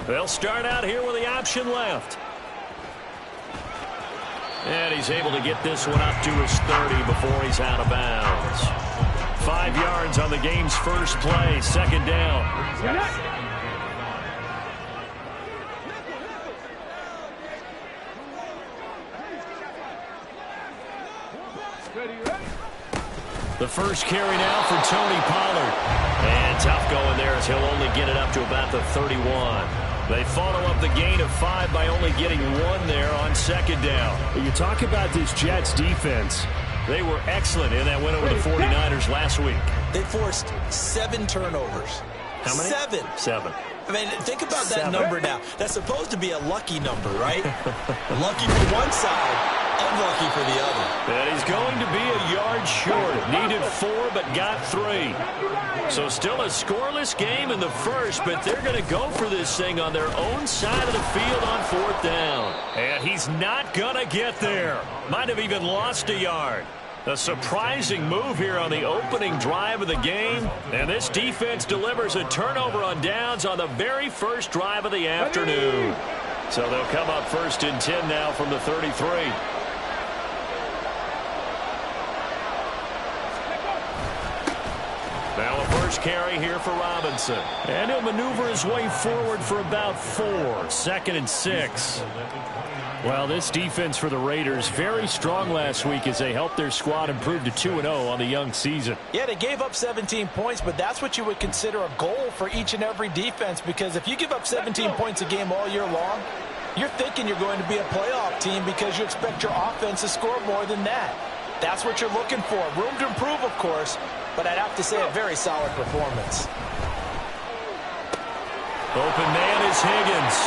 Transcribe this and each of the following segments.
They'll start out here with the option left. And he's able to get this one up to his 30 before he's out of bounds. 5 yards on the game's first play, second down. The first carry now for Tony Pollard. And tough going there as he'll only get it up to about the 31. They follow up the gain of 5 by only getting 1 there on second down. You talk about this Jets defense. They were excellent in that win over the 49ers last week. They forced 7 turnovers. How many? 7. I mean, think about that number now. That's supposed to be a lucky number, right? Lucky for one side, unlucky for the other. And he's going to be a yard short. Needed 4, but got 3. So still a scoreless game in the first, but they're going to go for this thing on their own side of the field on 4th down. And he's not going to get there. Might have even lost a yard. A surprising move here on the opening drive of the game. And this defense delivers a turnover on downs on the very first drive of the afternoon. So they'll come up 1st and 10 now from the 33. Now a first carry here for Robinson. And he'll maneuver his way forward for about 4. 2nd and 6. Well, this defense for the Raiders very strong last week as they helped their squad improve to 2-0 on the young season. Yeah, they gave up 17 points, but that's what you would consider a goal for each and every defense, because if you give up 17 points a game all year long, you're thinking you're going to be a playoff team because you expect your offense to score more than that. That's what you're looking for. Room to improve, of course, but I'd have to say a very solid performance. Open man is Higgins.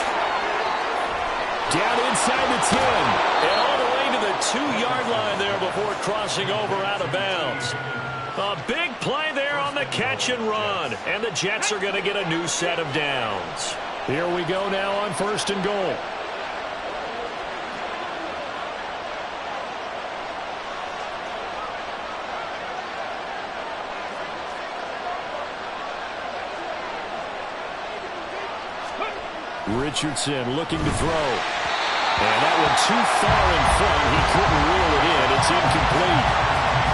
Down inside the 10. And all the way to the 2-yard line there before crossing over out of bounds. A big play there on the catch and run. And the Jets are going to get a new set of downs. Here we go now on 1st and goal. Richardson looking to throw. And that one too far in front. He couldn't reel it in. It's incomplete.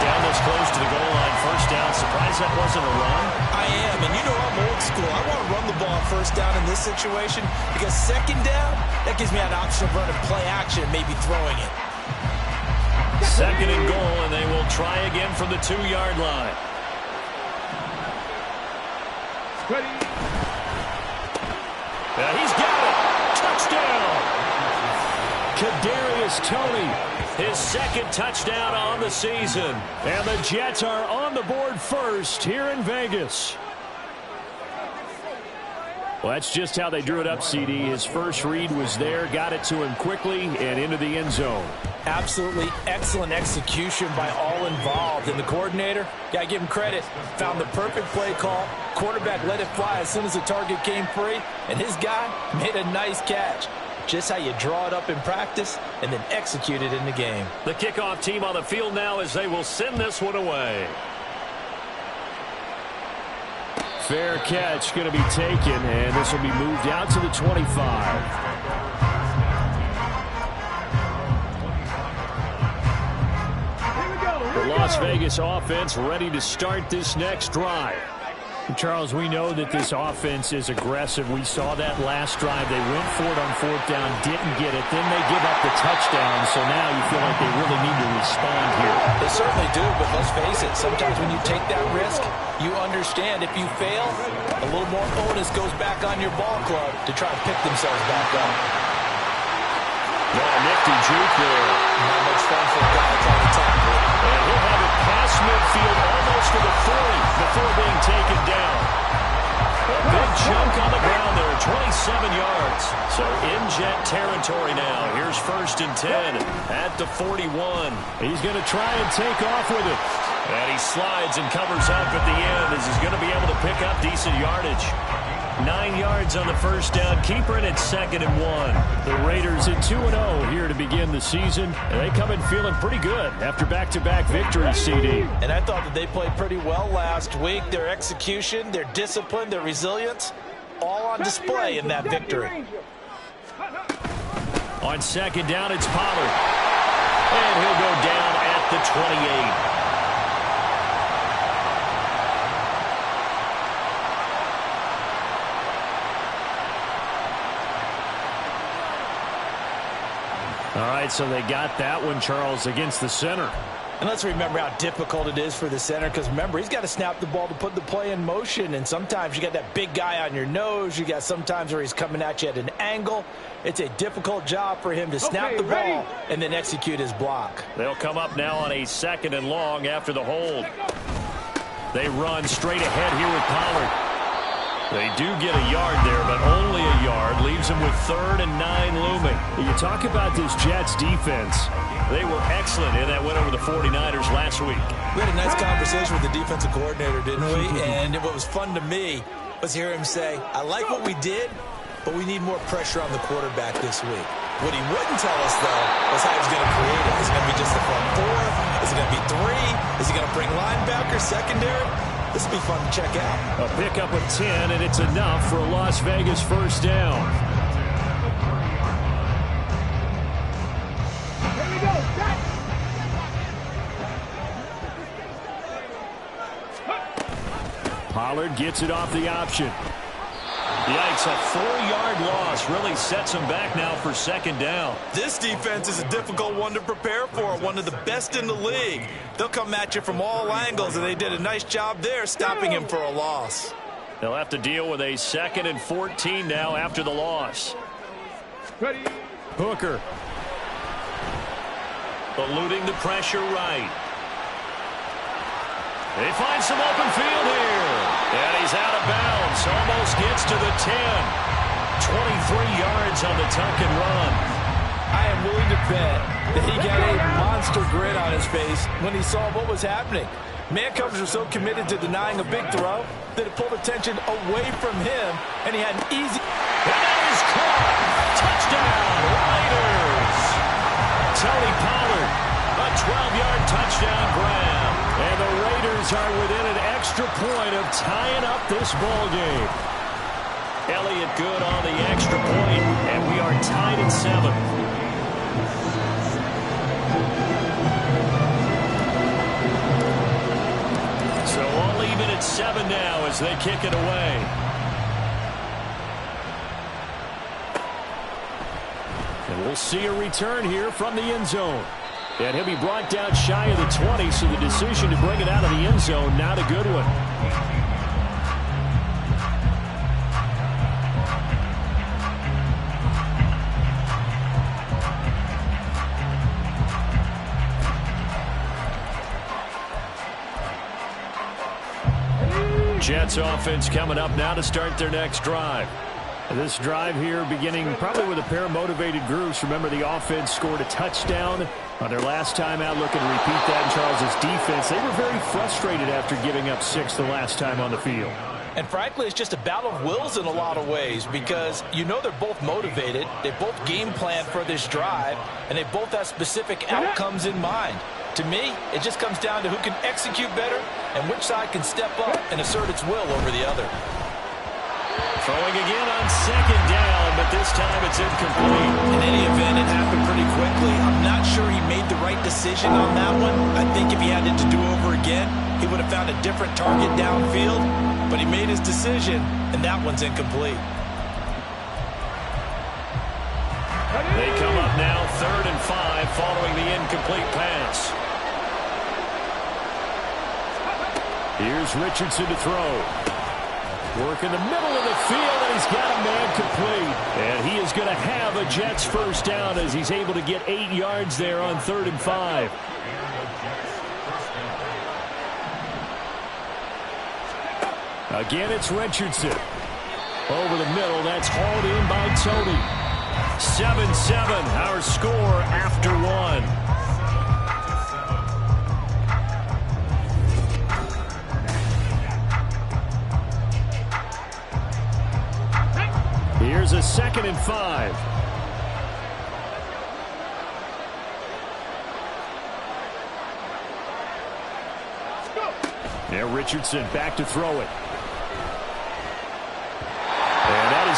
Down this close to the goal line. 1st down. Surprised that wasn't a run. I am. And you know I'm old school. I want to run the ball on 1st down in this situation because 2nd down, that gives me an option of running play action, maybe throwing it. 2nd and goal, and they will try again from the 2-yard line. Ready. He's got it. Touchdown. Kadarius Toney, his 2nd touchdown on the season. And the Jets are on the board first here in Vegas. Well, that's just how they drew it up, CD. His first read was there, got it to him quickly, and into the end zone. Absolutely excellent execution by all involved. And the coordinator, got to give him credit, found the perfect play call. Quarterback let it fly as soon as the target came free, and his guy made a nice catch. Just how you draw it up in practice and then execute it in the game. The kickoff team on the field now as they will send this one away. Fair catch going to be taken, and this will be moved out to the 25. The Las Vegas offense ready to start this next drive. Charles, we know that this offense is aggressive. We saw that last drive. They went for it on 4th down, didn't get it. Then they give up the touchdown, so now you feel like they really need to respond here. They certainly do, but let's face it, sometimes when you take that risk, you understand if you fail, a little more onus goes back on your ball club to try and pick themselves back up. Nifty juke there. Not much fun for a guy trying to tackle. And he'll have it past midfield almost to the 40 before being taken down. A big chunk on the ground there, 27 yards. So in Jet territory now. Here's 1st and 10 at the 41. He's going to try and take off with it. And he slides and covers up at the end as he's going to be able to pick up decent yardage. 9 yards on the 1st down. Keeper in at 2nd and 1. The Raiders at 2-0 here to begin the season. And they come in feeling pretty good after back-to-back victories, CD. And I thought that they played pretty well last week. Their execution, their discipline, their resilience, all on display in that victory. On second down, it's Pollard. And he'll go down at the 28. All right, so they got that one, Charles, against the center. And let's remember how difficult it is for the center, because remember, he's got to snap the ball to put the play in motion, and sometimes you got that big guy on your nose. You got sometimes where he's coming at you at an angle. It's a difficult job for him to snap the ball and then execute his block. They'll come up now on a 2nd and long after the hold. They run straight ahead here with Pollard. They do get a yard there, but only a yard. Leaves them with 3rd and 9 looming. You talk about this Jets defense. They were excellent in that win over the 49ers last week. We had a nice conversation with the defensive coordinator, didn't we? And what was fun to me was hear him say, I like what we did, but we need more pressure on the quarterback this week. What he wouldn't tell us, though, was how he was going to create it. Is it going to be just the front 4? Is it going to be 3? Is he going to bring linebackers, secondary? This will be fun to check out. A pickup of 10, and it's enough for a Las Vegas first down. Here we go, set. Pollard gets it off the option. Yikes, a 4-yard loss really sets them back now for 2nd down. This defense is a difficult one to prepare for, one of the best in the league. They'll come at you from all angles, and they did a nice job there stopping him for a loss. They'll have to deal with a 2nd and 14 now after the loss. Ready. Hooker. Eluding the pressure right. They find some open field here. And he's out of bounds. Almost gets to the 10. 23 yards on the tuck and run. I am willing to bet that he got a monster grin on his face when he saw what was happening. Man coverage was so committed to denying a big throw that it pulled attention away from him, and he had an easy... And that is caught. Touchdown, Raiders. Tony Pollard, a 12-yard touchdown grab. And the Raiders are within an extra point of tying up this ball game. Elliott good on the extra point, and we are tied at 7. So all even at 7 now as they kick it away. And we'll see a return here from the end zone. And he'll be brought down shy of the 20, so the decision to bring it out of the end zone, not a good one. Jets offense coming up now to start their next drive. This drive here beginning probably with a pair of motivated groups. Remember, the offense scored a touchdown on their last time out, looking to repeat that in Charles's defense. They were very frustrated after giving up 6 the last time on the field. And frankly, it's just a battle of wills in a lot of ways, because you know they're both motivated, they both game plan for this drive, and they both have specific outcomes in mind. To me, it just comes down to who can execute better and which side can step up and assert its will over the other. Throwing again on 2nd down, but this time it's incomplete. In any event, it happened pretty quickly. I'm not sure he made the right decision on that one. I think if he had it to do over again, he would have found a different target downfield, but he made his decision, and that one's incomplete. They come up now 3rd and 5 following the incomplete pass. Here's Richardson to throw. Work in the middle of the field, and he's got a man complete. And he is going to have a Jets first down as he's able to get 8 yards there on 3rd and 5. Again, it's Richardson. Over the middle, that's hauled in by Tony. 7-7, our score after 1. Here's a 2nd and 5. Now Richardson back to throw it.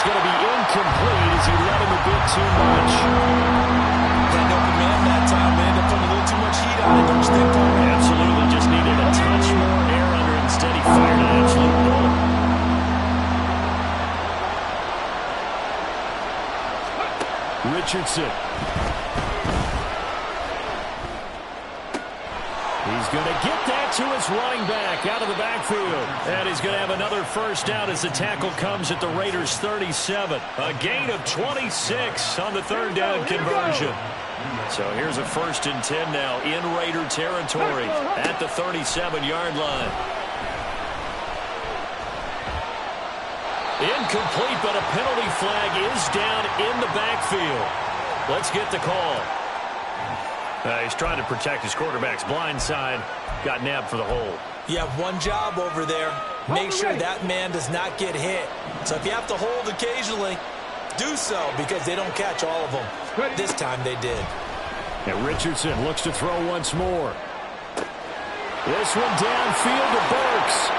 is going to be incomplete as he let him a bit too much. Got no command that time. They ended up putting a little too much heat on it, don't you think, Paul? Absolutely. Just needed a touch more air under it. Instead, he fired an absolute bullet. Richardson. He's going to get that to his running back out of the backfield. And he's going to have another first down as the tackle comes at the Raiders' 37. A gain of 26 on the third down conversion. So here's a 1st and 10 now in Raider territory at the 37-yard line. Incomplete, but a penalty flag is down in the backfield. Let's get the call. He's trying to protect his quarterback's blind side. Got nabbed for the hold. You have one job over there. Make sure that man does not get hit. So if you have to hold occasionally, do so because they don't catch all of them. This time they did. And Richardson looks to throw once more. This one downfield to Burks.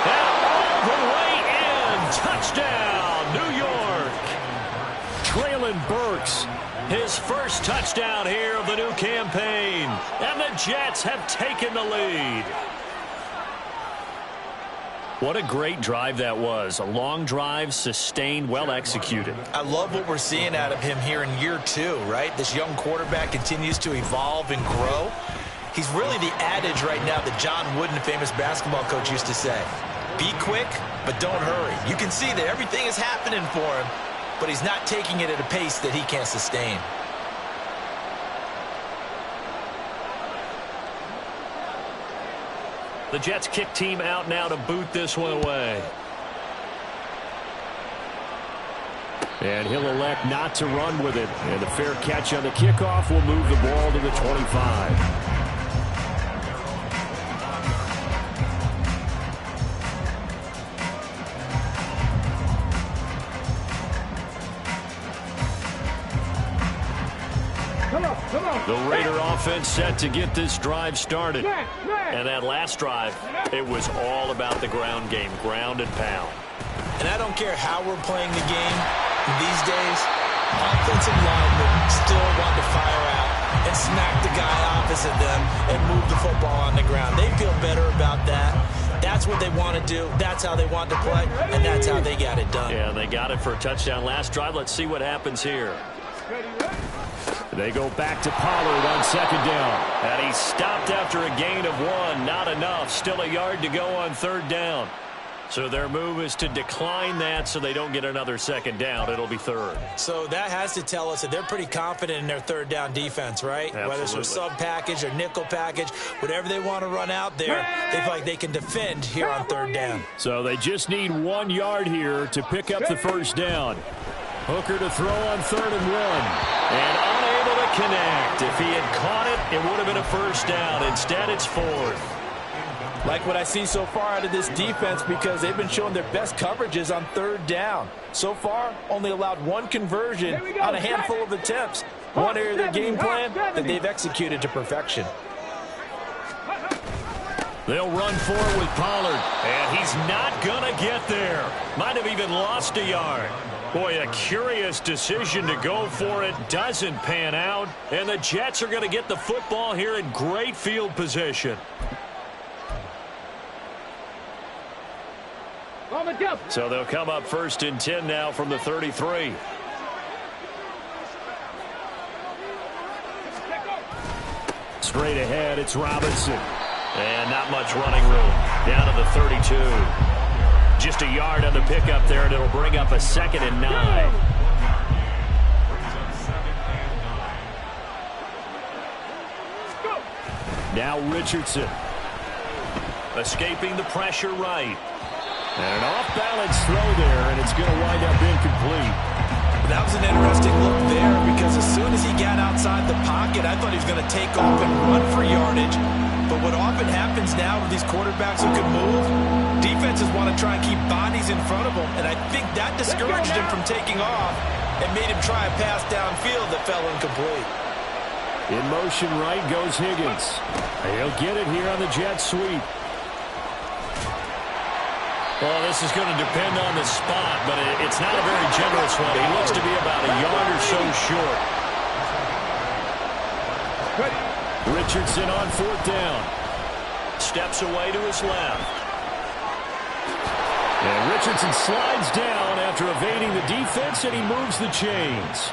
And all the way in. Touchdown, New York. Traylon Burks. His first touchdown here of the new campaign. And the Jets have taken the lead. What a great drive that was. A long drive, sustained, well executed. I love what we're seeing out of him here in year 2, right? This young quarterback continues to evolve and grow. He's really the adage right now that John Wooden, famous basketball coach, used to say. Be quick, but don't hurry. You can see that everything is happening for him, but he's not taking it at a pace that he can't sustain. The Jets kick team out now to boot this one away. And he'll elect not to run with it. And the fair catch on the kickoff will move the ball to the 25. The Raider offense set to get this drive started. And that last drive, it was all about the ground game, ground and pound. And I don't care how we're playing the game these days, offensive linemen still want to fire out and smack the guy opposite them and move the football on the ground. They feel better about that. That's what they want to do. That's how they want to play, and that's how they got it done. Yeah, they got it for a touchdown last drive. Let's see what happens here. They go back to Pollard on 2nd down. And he stopped after a gain of 1. Not enough. Still a yard to go on 3rd down. So their move is to decline that so they don't get another 2nd down. It'll be 3rd. So that has to tell us that they're pretty confident in their 3rd down defense, right? Absolutely. Whether it's with sub package or nickel package, whatever they want to run out there, they feel like they can defend here on 3rd down. So they just need 1 yard here to pick up the 1st down. Hooker to throw on 3rd and 1. And unable to connect. If he had caught it, it would have been a 1st down. Instead, it's 4th. Like what I see so far out of this defense because they've been showing their best coverages on 3rd down. So far, only allowed 1 conversion on a handful of attempts. One area of their game plan that they've executed to perfection. They'll run forward with Pollard. And he's not going to get there. Might have even lost a yard. Boy, a curious decision to go for it. Doesn't pan out. And the Jets are going to get the football here in great field position. So they'll come up 1st and 10 now from the 33. Straight ahead, it's Robinson. And not much running room. Down to the 32. Just a yard on the pickup there, and it'll bring up a 2nd and 9. Now Richardson. Escaping the pressure right. And an off-balance throw there, and it's going to wind up incomplete. That was an interesting look there because as soon as he got outside the pocket, I thought he was going to take off and run for yardage. But what often happens now with these quarterbacks who can move, defenses want to try and keep bodies in front of them, and I think that discouraged him from taking off and made him try a pass downfield that fell incomplete. In motion right goes Higgins. He'll get it here on the jet sweep. Well, this is going to depend on the spot, but it's not a very generous one. He looks to be about a yard or so short. Richardson on 4th down. Steps away to his left. And Richardson slides down after evading the defense, and he moves the chains.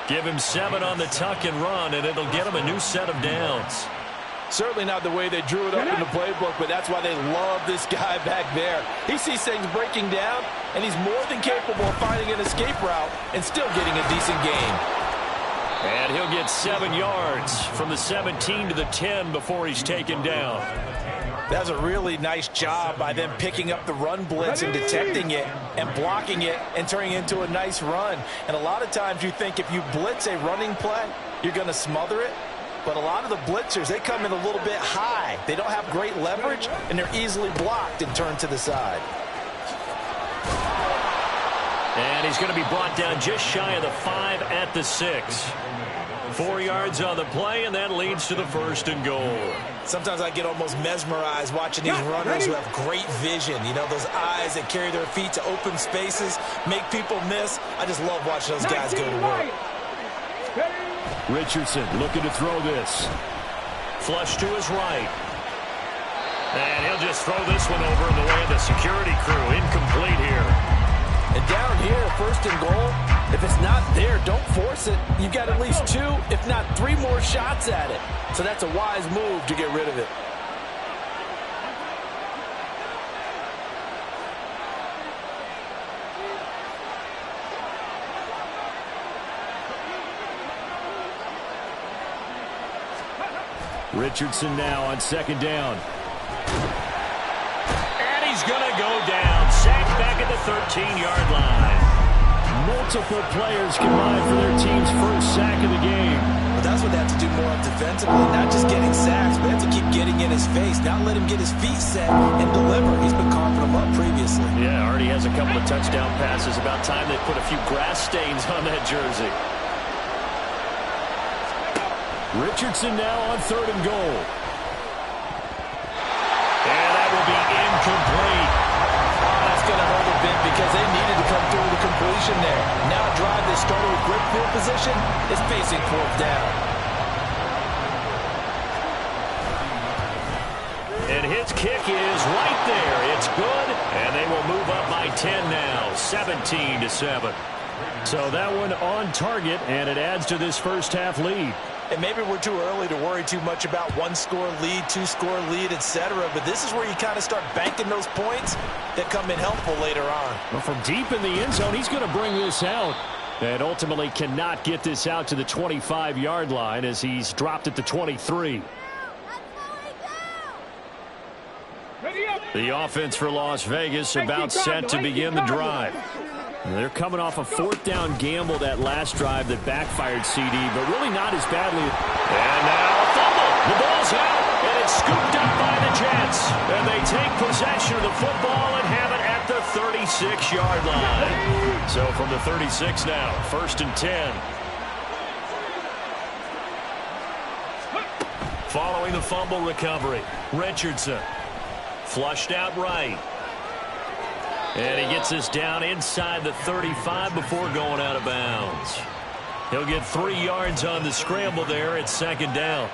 Give him 7 on the tuck and run, and it'll get him a new set of downs. Certainly not the way they drew it up in the playbook, but that's why they love this guy back there. He sees things breaking down, and he's more than capable of finding an escape route and still getting a decent gain. And he'll get 7 yards from the 17 to the 10 before he's taken down. That's a really nice job by them picking up the run blitz and detecting it and blocking it and turning it into a nice run. And a lot of times you think if you blitz a running play, you're going to smother it. But a lot of the blitzers, they come in a little bit high. They don't have great leverage, and they're easily blocked and turned to the side. And he's going to be brought down just shy of the 5 at the 6. 4 yards on the play, and that leads to the 1st and goal. Sometimes I get almost mesmerized watching these runners who have great vision. You know, those eyes that carry their feet to open spaces, make people miss. I just love watching those guys go to work. Richardson looking to throw this. Flush to his right. And he'll just throw this one over in the way of the security crew. Incomplete here. And down here, 1st and goal, if it's not there, don't force it. You've got at least 2, if not 3 more shots at it. So that's a wise move to get rid of it. Richardson now on 2nd down. And he's going to go down. Sacked back at the 13-yard line. Multiple players combined for their team's 1st sack of the game. But that's what they have to do more of defensively, not just getting sacks, but they have to keep getting in his face, not let him get his feet set and deliver. He's been coughing them up previously. Yeah, already has a couple of touchdown passes. About time they put a few grass stains on that jersey. Richardson now on 3rd and goal. And that will be incomplete. That's going to hurt a bit because they needed to come through with a completion there. Now a drive that started with great field position is facing 4th down. And his kick is right there. It's good, and they will move up by 10 now, 17-7. So that one on target, and it adds to this 1st half lead. And maybe we're too early to worry too much about 1-score lead, 2-score lead, etc. But this is where you kind of start banking those points that come in helpful later on. Well, from deep in the end zone, he's going to bring this out. And ultimately cannot get this out to the 25-yard line as he's dropped at the 23. The offense for Las Vegas about set to begin the drive. They're coming off a 4th down gamble that last drive that backfired CD, but really not as badly. And now a fumble. The ball's out, and it's scooped up by the Jets. And they take possession of the football and have it at the 36-yard line. So from the 36 now, 1st and 10. Following the fumble recovery, Richardson flushed out right. And he gets this down inside the 35 before going out of bounds. He'll get 3 yards on the scramble there at 2nd down.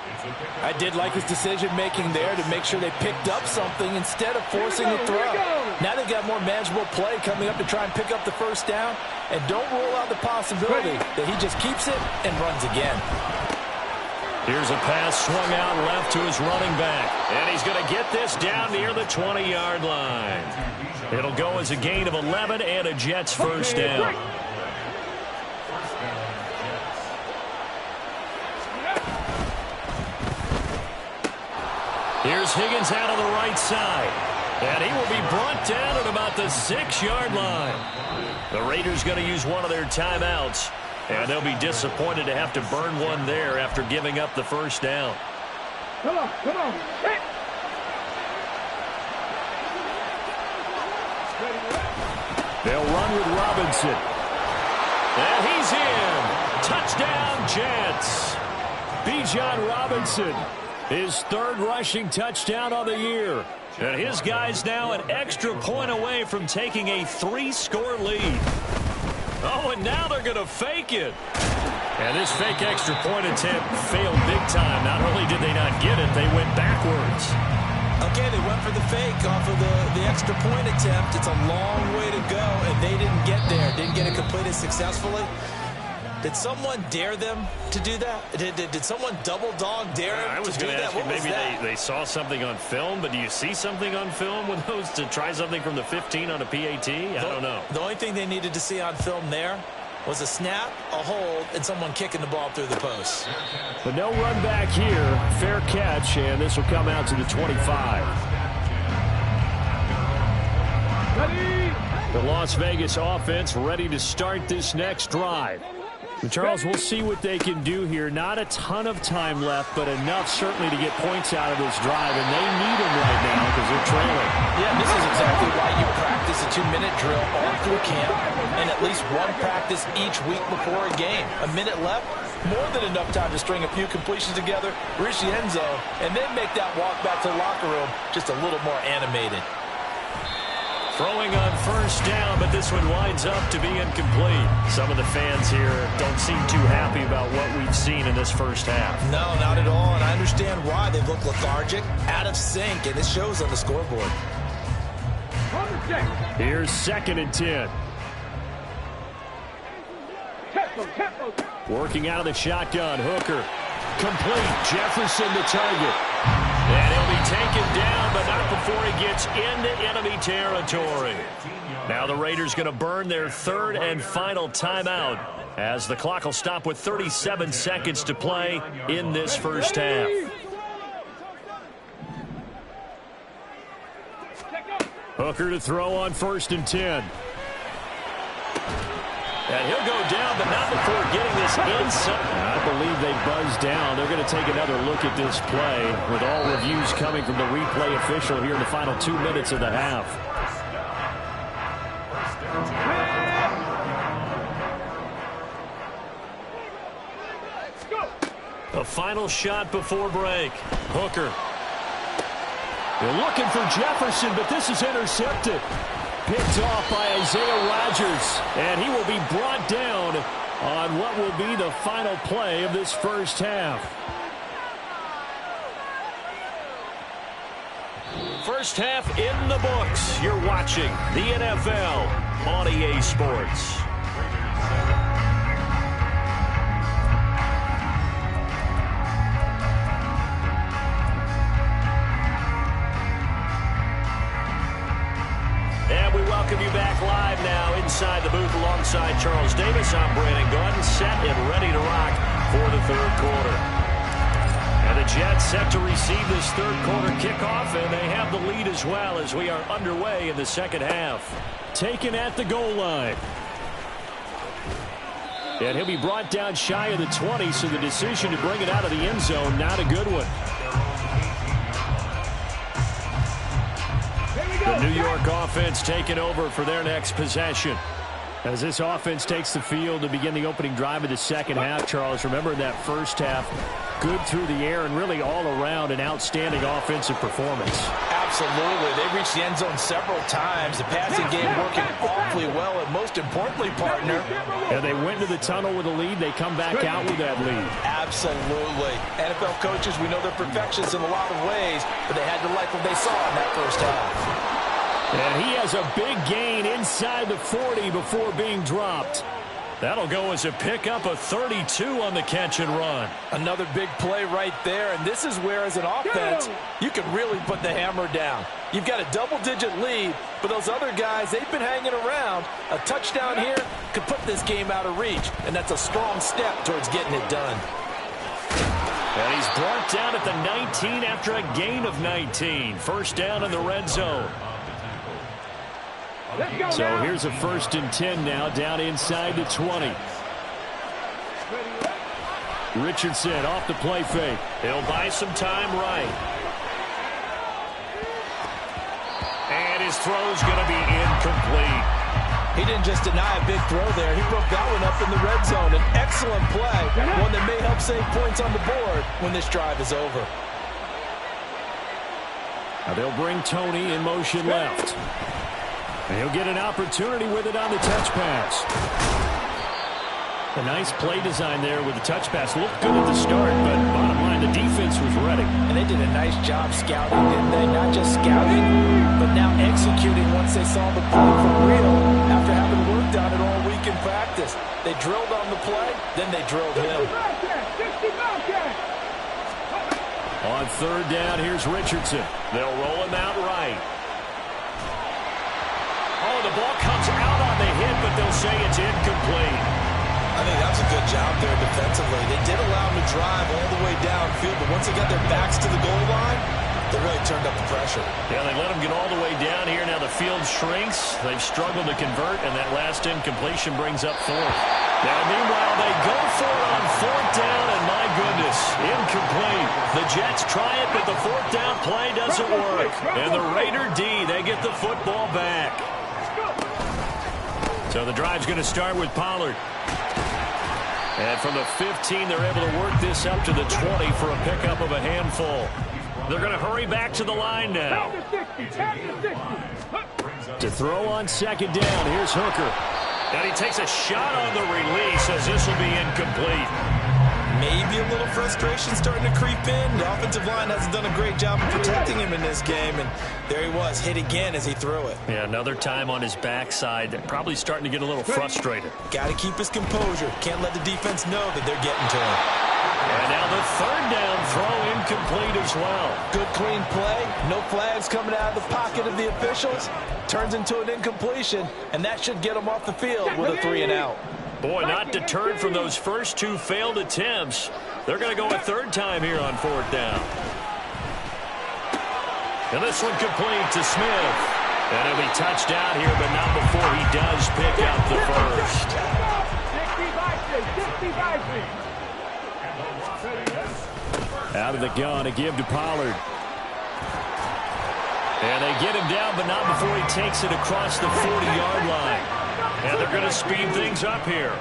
I did like his decision-making there to make sure they picked up something instead of forcing the throw. Now they've got more manageable play coming up to try and pick up the 1st down. And don't rule out the possibility that he just keeps it and runs again. Here's a pass swung out left to his running back. And he's going to get this down near the 20-yard line. It'll go as a gain of 11 and a Jets 1st down. Here's Higgins out on the right side. And he will be brought down at about the 6-yard line. The Raiders going to use one of their timeouts. And they'll be disappointed to have to burn one there after giving up the 1st down. Come on, come on. Hey. They'll run with Robinson. And he's in. Touchdown, Jets. Bijan Robinson, his 3rd rushing touchdown of the year. And his guys now an extra point away from taking a 3-score lead. Oh, and now they're going to fake it. And this fake extra point attempt failed big time. Not only did they not get it, they went backwards. Okay, they went for the fake off of the extra point attempt. It's a long way to go, and they didn't get there. Didn't get it completed successfully. Did someone dare them to do that? Did someone double dog dare them to do that? I was going to ask you, maybe they saw something on film, but do you see something on film with those to try something from the 15 on a PAT? I don't know. The only thing they needed to see on film there was a snap, a hold, and someone kicking the ball through the post. But no run back here. Fair catch, and this will come out to the 25. The Las Vegas offense ready to start this next drive. And Charles, we'll see what they can do here. Not a ton of time left, but enough certainly to get points out of this drive, and they need them right now because they're trailing. Yeah, this is exactly why you practice a 2-minute drill all through camp and at least one practice each week before a game. A minute left, more than enough time to string a few completions together, reach the end zone, and then make that walk back to the locker room just a little more animated. Throwing on first down, but this one winds up to be incomplete. Some of the fans here don't seem too happy about what we've seen in this first half. No, not at all, and I understand why. They look lethargic, out of sync, and it shows on the scoreboard. Here's 2nd and 10. Working out of the shotgun, Hooker. Complete, Jefferson the target. And he'll be taken down, but not before he gets into enemy territory. Now the Raiders going to burn their 3rd and final timeout as the clock will stop with 37 seconds to play in this first half. Hooker to throw on 1st and 10. And he'll go down, but not before getting this inside. I believe they buzzed down. They're going to take another look at this play with all reviews coming from the replay official here in the final 2 minutes of the half. A final shot before break. Hooker. They're looking for Jefferson, but this is intercepted. Picked off by Isaiah Rodgers, and he will be brought down on what will be the final play of this first half. First half in the books. You're watching the NFL on EA Sports. And we welcome you back live now inside the booth alongside Charles Davis. I'm Brandon Gordon, set and ready to rock for the 3rd quarter. And the Jets set to receive this 3rd quarter kickoff, and they have the lead as well as we are underway in the 2nd half. Taken at the goal line. And he'll be brought down shy of the 20, so the decision to bring it out of the end zone, not a good one. The New York offense taking over for their next possession. As this offense takes the field to begin the opening drive of the 2nd half, Charles, remember that first half, good through the air and really all around an outstanding offensive performance. Absolutely. They reached the end zone several times. The passing game working awfully well, and most importantly, partner. And they went to the tunnel with a lead. They come back out with that lead. Absolutely. NFL coaches, we know they're perfectionists in a lot of ways, but they had to like what they saw in that first half. And he has a big gain inside the 40 before being dropped. That'll go as a pickup of 32 on the catch and run. Another big play right there, and this is where, as an offense, you can really put the hammer down. You've got a double-digit lead, but those other guys, they've been hanging around. A touchdown here could put this game out of reach, and that's a strong step towards getting it done. And he's brought down at the 19 after a gain of 19. First down in the red zone. So here's a 1st and 10 now, down inside the 20. Richardson off the play fake. He'll buy some time right. And his throw's going to be incomplete. He didn't just deny a big throw there. He broke that one up in the red zone. An excellent play, one that may help save points on the board when this drive is over. Now they'll bring Tony in motion left. And he'll get an opportunity with it on the touch pass. A nice play design there with the touch pass. Looked good at the start, but bottom line, the defense was ready. And they did a nice job scouting, didn't they? Not just scouting, but now executing once they saw the play for real after having worked on it all week in practice. They drilled on the play, then they drilled him. On third down, here's Richardson. They'll roll him out right. Oh, the ball comes out on the hit, but they'll say it's incomplete. I think that's a good job there defensively. They did allow him to drive all the way downfield, but once they got their backs to the goal line, they really turned up the pressure. Yeah, they let him get all the way down here. Now the field shrinks. They've struggled to convert, and that last incompletion brings up fourth. Now, meanwhile, they go for it on fourth down, and my goodness, incomplete. The Jets try it, but the fourth down play doesn't work. And the Raider D, they get the football back. So the drive's going to start with Pollard. And from the 15, they're able to work this up to the 20 for a pickup of a handful. They're going to hurry back to the line now. To throw on second down, here's Hooker. And he takes a shot on the release as this will be incomplete. Maybe a little frustration starting to creep in. The offensive line hasn't done a great job of protecting him in this game, and there he was, hit again as he threw it. Yeah, another time on his backside. They're probably starting to get a little frustrated. Got to keep his composure. Can't let the defense know that they're getting to him. And now the third down throw incomplete as well. Good clean play. No flags coming out of the pocket of the officials. Turns into an incompletion, and that should get them off the field with a 3-and-out. Boy, not deterred from those first two failed attempts. They're going to go a third time here on fourth down. And this one complete to Smith. And he'll be touched out here, but not before he does pick up the first. Out of the gun, a give to Pollard. And they get him down, but not before he takes it across the 40-yard line. And they're going to speed things up here.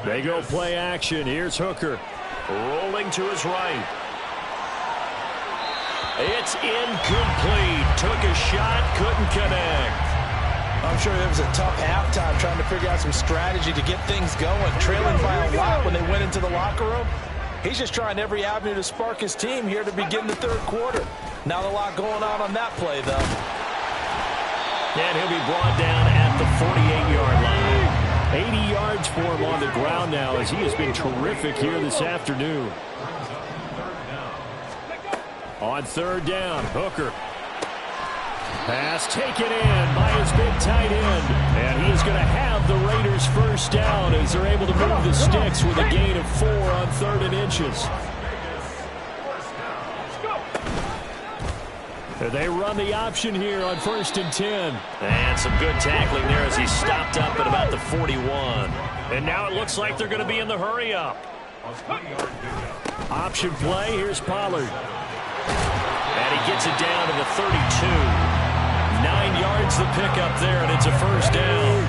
They go play action. Here's Hooker. Rolling to his right. It's incomplete. Took a shot, couldn't connect. I'm sure it was a tough halftime trying to figure out some strategy to get things going. Trailing by a lot when they went into the locker room. He's just trying every avenue to spark his team here to begin the third quarter. Not a lot going on that play, though. And he'll be brought down at the 48-yard line. 80 yards for him on the ground now as he has been terrific here this afternoon. On third down, Hooker. Pass taken in by his big tight end. And he is going to have the Raiders first down as they're able to move the sticks with a gain of 4 on 3rd and inches. They run the option here on 1st and 10. And some good tackling there as he stopped up at about the 41. And now it looks like they're going to be in the hurry up. Option play, here's Pollard. And he gets it down to the 32. 9 yards the pickup there, and it's a first down.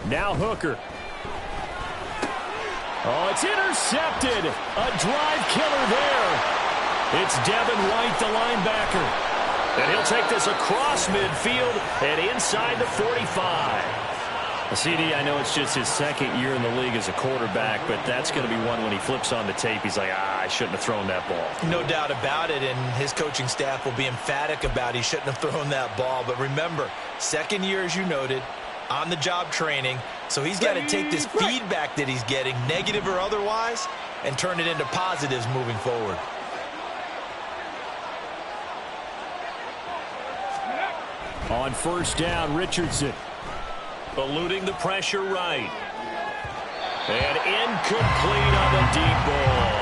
Now Hooker. Oh, it's intercepted. A drive killer there. It's Devin White, the linebacker. And he'll take this across midfield and inside the 45. CD, I know it's just his second year in the league as a quarterback, but that's going to be one when he flips on the tape. He's like, I shouldn't have thrown that ball. No doubt about it, and his coaching staff will be emphatic about he shouldn't have thrown that ball. But remember, second year, as you noted, on-the-job training, so he's got to take this feedback that he's getting, negative or otherwise, and turn it into positives moving forward. On first down, Richardson. Eluding the pressure right. And incomplete on the deep ball.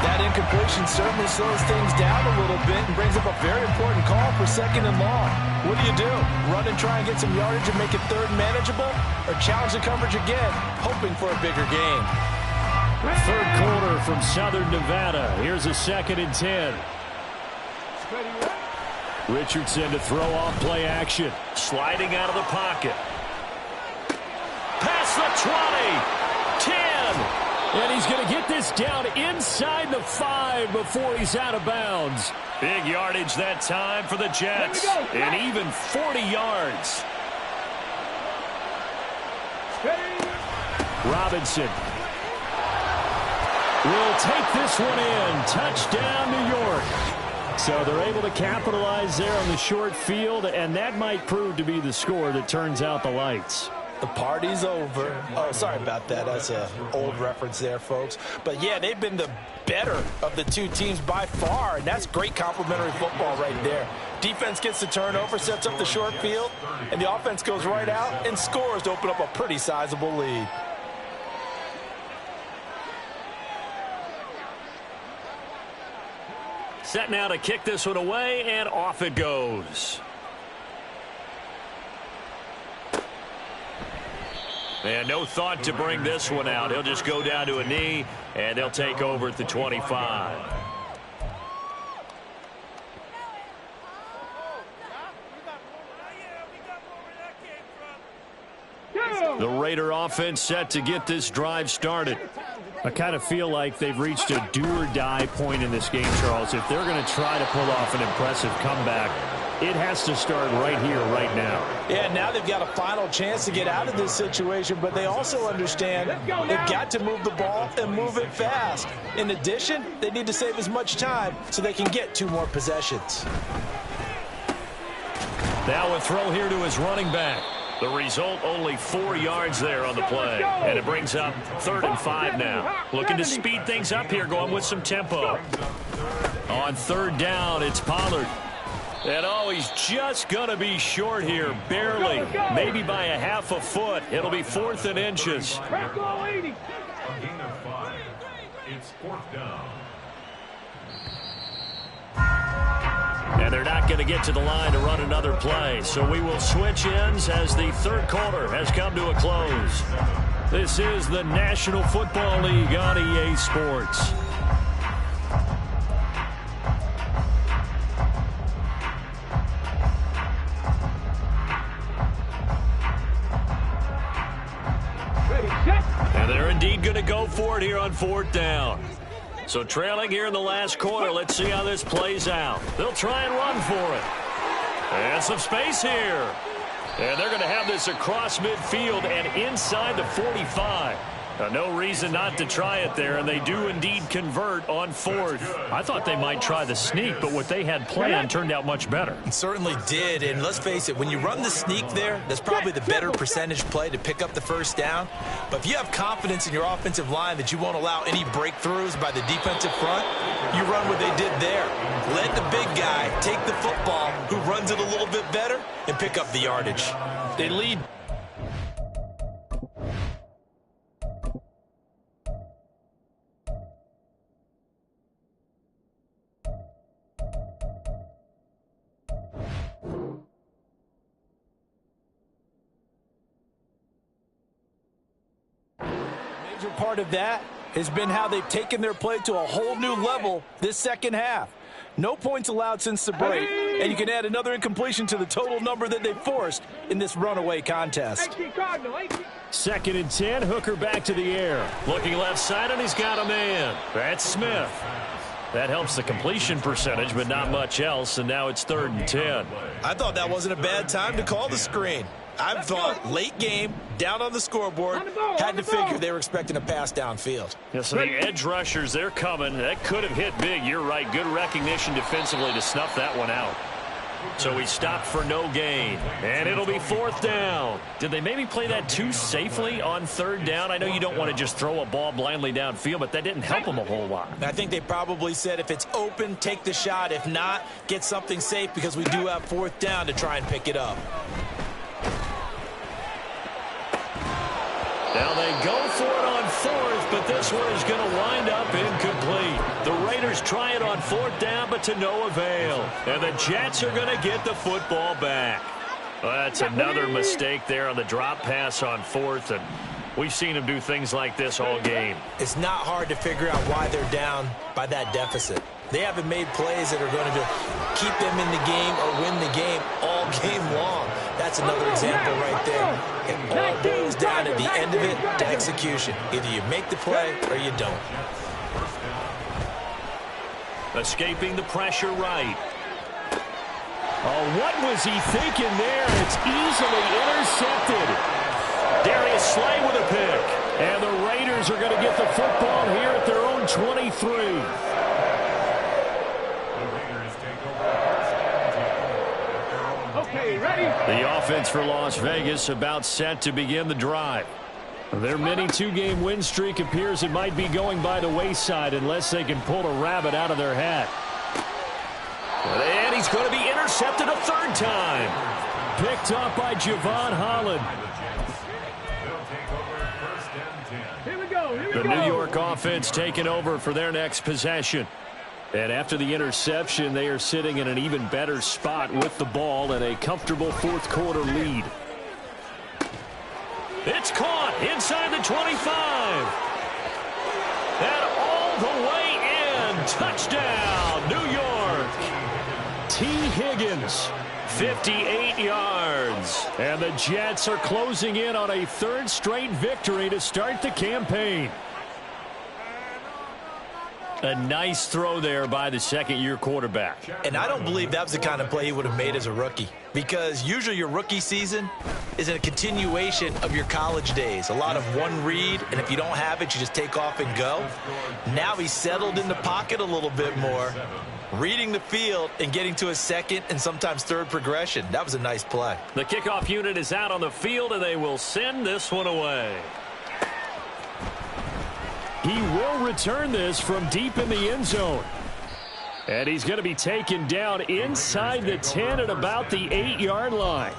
That incompletion certainly slows things down a little bit and brings up a very important call for 2nd and long. What do? Run and try and get some yardage and make it 3rd manageable? Or challenge the coverage again, hoping for a bigger gain? 3rd quarter from Southern Nevada. Here's a 2nd and 10. Richardson to throw off play action. Sliding out of the pocket. Past the 20. 10. And he's going to get this down inside the 5 before he's out of bounds. Big yardage that time for the Jets. And even 40 yards. Robinson will take this one in. Touchdown, New York. So they're able to capitalize there on the short field, and that might prove to be the score that turns out the lights. The party's over. Oh, sorry about that. That's an old reference there, folks. But, yeah, they've been the better of the two teams by far, and that's great complimentary football right there. Defense gets the turnover, sets up the short field, and the offense goes right out and scores to open up a pretty sizable lead. Set now to kick this one away, and off it goes. And no thought to bring this one out. He'll just go down to a knee, and they'll take over at the 25. The Raider offense set to get this drive started. I kind of feel like they've reached a do-or-die point in this game, Charles. If they're going to try to pull off an impressive comeback, it has to start right here, right now. Yeah, now they've got a final chance to get out of this situation, but they also understand they've got to move the ball and move it fast. In addition, they need to save as much time so they can get 2 more possessions. Now a throw here to his running back. The result, only 4 yards there on the play. And it brings up 3rd and 5 now. Looking to speed things up here, going with some tempo. On 3rd down, it's Pollard. And, oh, he's just going to be short here, barely. Maybe by a half a foot. It'll be 4th and inches. A gain of 5. It's 4th down. And they're not going to get to the line to run another play. So we will switch ends as the 3rd quarter has come to a close. This is the National Football League on EA Sports. And they're indeed going to go for it here on 4th down. So trailing here in the last quarter, let's see how this plays out. They'll try and run for it. And some space here. And they're going to have this across midfield and inside the 45. Now, no reason not to try it there, and they do indeed convert on 4th. I thought they might try the sneak, but what they had planned turned out much better. It certainly did, and let's face it, when you run the sneak there, that's probably the better percentage play to pick up the 1st down. But if you have confidence in your offensive line that you won't allow any breakthroughs by the defensive front, you run what they did there. Let the big guy take the football, who runs it a little bit better, and pick up the yardage. They lead. Part of that has been how they've taken their play to a whole new level this 2nd half. No points allowed since the break, and you can add another incompletion to the total number that they've forced in this runaway contest. 2nd and 10, Hooker back to the air. Looking left side, and he's got a man. That's Smith. That helps the completion percentage, but not much else, and now it's 3rd and 10. I thought that wasn't a bad time to call the screen. I thought late game, down on the scoreboard, had to figure they were expecting a pass downfield. Yeah, so the edge rushers, they're coming. That could have hit big. You're right. Good recognition defensively to snuff that one out. So he stopped for no gain. And it'll be 4th down. Did they maybe play that too safely on 3rd down? I know you don't want to just throw a ball blindly downfield, but that didn't help them a whole lot. I think they probably said if it's open, take the shot. If not, get something safe because we do have 4th down to try and pick it up. Now they go for it on 4th, but this one is going to wind up incomplete. The Raiders try it on 4th down, but to no avail. And the Jets are going to get the football back. Well, that's another mistake there on the drop pass on 4th, and we've seen them do things like this all game. It's not hard to figure out why they're down by that deficit. They haven't made plays that are going to keep them in the game or win the game all game long. That's another example right there. It all boils down at the end of it to execution. Either you make the play or you don't. Escaping the pressure right. Oh, what was he thinking there? It's easily intercepted. Darius Slay with a pick. And the Raiders are going to get the football here at their own 23. Okay, ready? The offense for Las Vegas about set to begin the drive. Their mini two-game win streak appears it might be going by the wayside unless they can pull a rabbit out of their hat. And he's going to be intercepted a third time. Picked up by Javon Holland. Here we go. Here we The go. New York offense taking over for their next possession. And after the interception, they are sitting in an even better spot with the ball and a comfortable fourth quarter lead. It's caught inside the 25. And all the way in. Touchdown, New York. T. Higgins. 58 yards. And the Jets are closing in on a third straight victory to start the campaign. A nice throw there by the second-year quarterback. And I don't believe that was the kind of play he would have made as a rookie, because usually your rookie season is a continuation of your college days. A lot of one read, and if you don't have it, you just take off and go. Now he's settled in the pocket a little bit more, reading the field and getting to a second and sometimes third progression. That was a nice play. The kickoff unit is out on the field, and they will send this one away. He will return this from deep in the end zone. And he's going to be taken down inside the 10 at about the 8-yard line.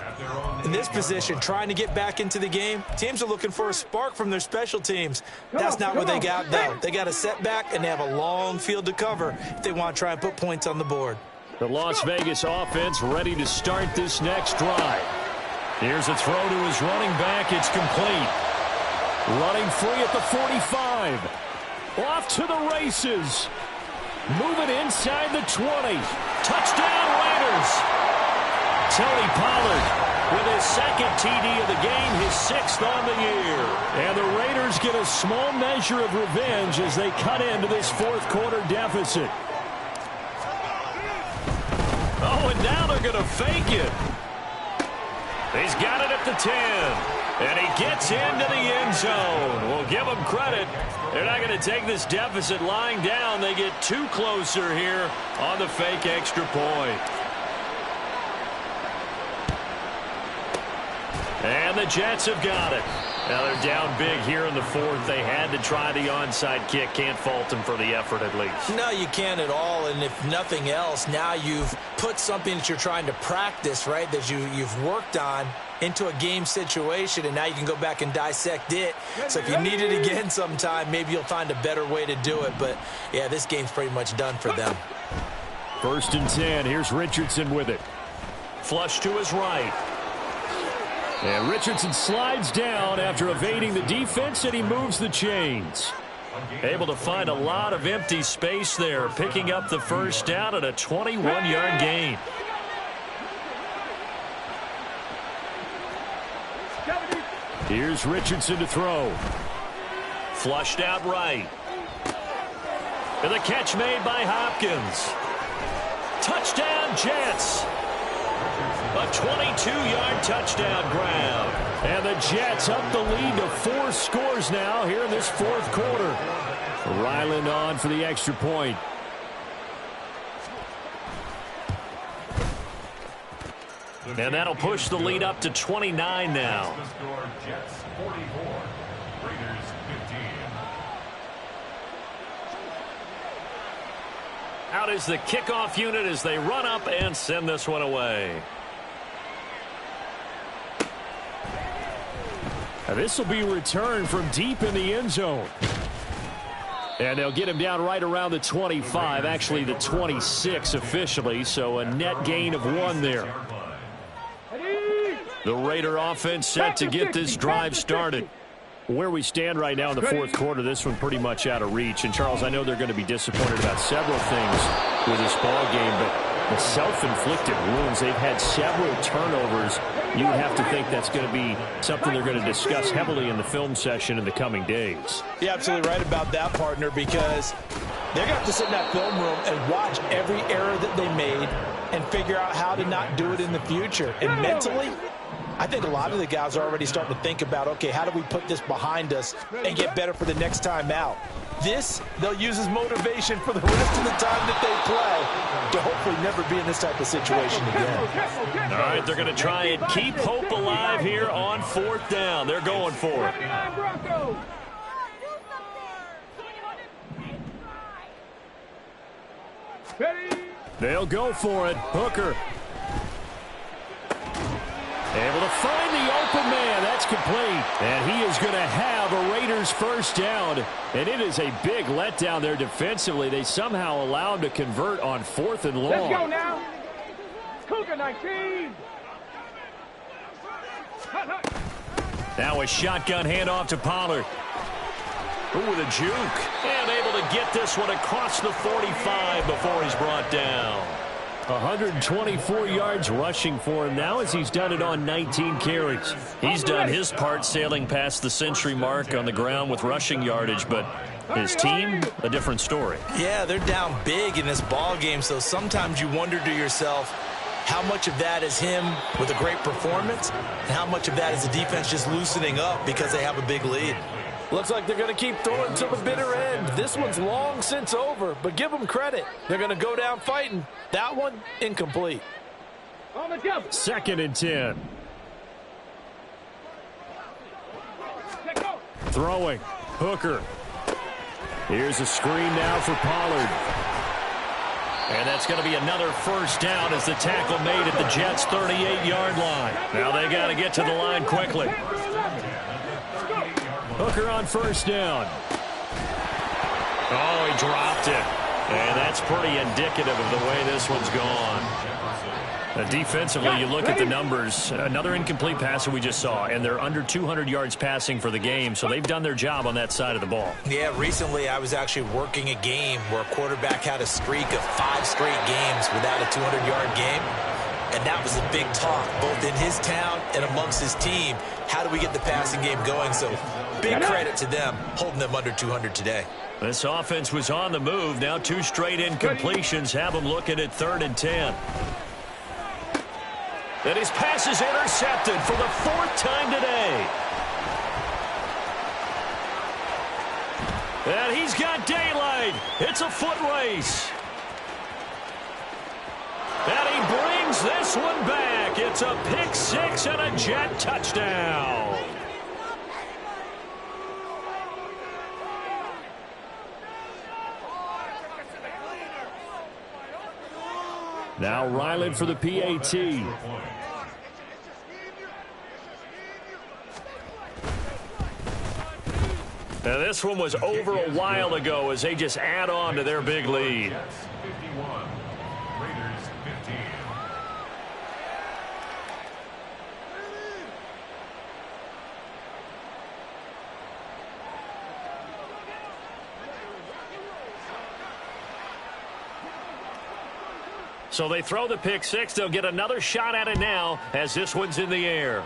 In this position, trying to get back into the game, teams are looking for a spark from their special teams. That's not what they got, though. They got a setback, and they have a long field to cover if they want to try and put points on the board. The Las Vegas offense ready to start this next drive. Here's a throw to his running back. It's complete. Running free at the 45. Off to the races. Moving inside the 20. Touchdown, Raiders. Tony Pollard with his second TD of the game, his sixth on the year. And the Raiders get a small measure of revenge as they cut into this fourth quarter deficit. Oh, and now they're going to fake it. He's got it at the 10. And he gets into the end zone. We'll give them credit. They're not going to take this deficit lying down. They get too closer here on the fake extra point. And the Jets have got it. Now they're down big here in the fourth. They had to try the onside kick. Can't fault them for the effort at least. No, you can't at all. And if nothing else, now you've put something that you're trying to practice, right, that you've worked on into a game situation, and now you can go back and dissect it. So if you need it again sometime, maybe you'll find a better way to do it. But, yeah, this game's pretty much done for them. 1st and 10. Here's Richardson with it. Flush to his right. And Richardson slides down after evading the defense, and he moves the chains. Able to find a lot of empty space there, picking up the first down at a 21-yard gain. Here's Richardson to throw. Flushed out right. And the catch made by Hopkins. Touchdown, Jets. A 22-yard touchdown grab. And the Jets up the lead to 4 scores now here in this fourth quarter. Ryland on for the extra point. And that'll push the lead up to 29 now. Jets 44, Raiders 15. Out is the kickoff unit as they run up and send this one away. Now this will be returned from deep in the end zone. And they'll get him down right around the 25, actually the 26 officially, so a net gain of 1 there. The Raider offense set to get this drive started. Where we stand right now in the fourth quarter, this one pretty much out of reach. And, Charles, I know they're going to be disappointed about several things with this ball game, but the self-inflicted wounds, they've had several turnovers. You would have to think that's going to be something they're going to discuss heavily in the film session in the coming days. You're absolutely right about that, partner, because they're going to have to sit in that film room and watch every error that they made and figure out how to not do it in the future. And mentally, I think a lot of the guys are already starting to think about, okay, how do we put this behind us and get better for the next time out? This, they'll use as motivation for the rest of the time that they play to hopefully never be in this type of situation again. All right, they're going to try and keep hope alive here on fourth down. They're going for it. They'll go for it. Hooker. Able to find the open man. That's complete. And he is going to have a Raiders first down. And it is a big letdown there defensively. They somehow allow him to convert on fourth and long. Let's go now. Cougar 19. Now a shotgun handoff to Pollard. Ooh, with a juke. And able to get this one across the 45 before he's brought down. 124 yards rushing for him now as he's done it on 19 carries. He's done his part sailing past the century mark on the ground with rushing yardage, but his team, a different story. Yeah, they're down big in this ball game, so sometimes you wonder to yourself how much of that is him with a great performance and how much of that is the defense just loosening up because they have a big lead. Looks like they're going to keep throwing to the bitter end. This one's long since over, but give them credit. They're going to go down fighting. That one, incomplete. Second and 10. Throwing. Hooker. Here's a screen now for Pollard. And that's going to be another first down as the tackle made at the Jets' 38-yard line. Now they got to get to the line quickly. Hooker on first down. Oh, he dropped it. And that's pretty indicative of the way this one's gone. Defensively, you look at the numbers. Another incomplete passer we just saw, and they're under 200 yards passing for the game, so they've done their job on that side of the ball. Yeah, recently I was actually working a game where a quarterback had a streak of 5 straight games without a 200-yard game. And that was a big talk, both in his town and amongst his team. How do we get the passing game going? So big credit to them, holding them under 200 today. This offense was on the move. Now 2 straight incompletions have them looking at 3rd and 10. And his pass is intercepted for the 4th time today. And he's got daylight. It's a foot race. And he brings this one back. It's a pick 6 and a Jet touchdown. Now Ryland for the PAT. Now this one was over a while ago as they just add on to their big lead. 51. Raiders 15. So they throw the pick 6. They'll get another shot at it now as this one's in the air.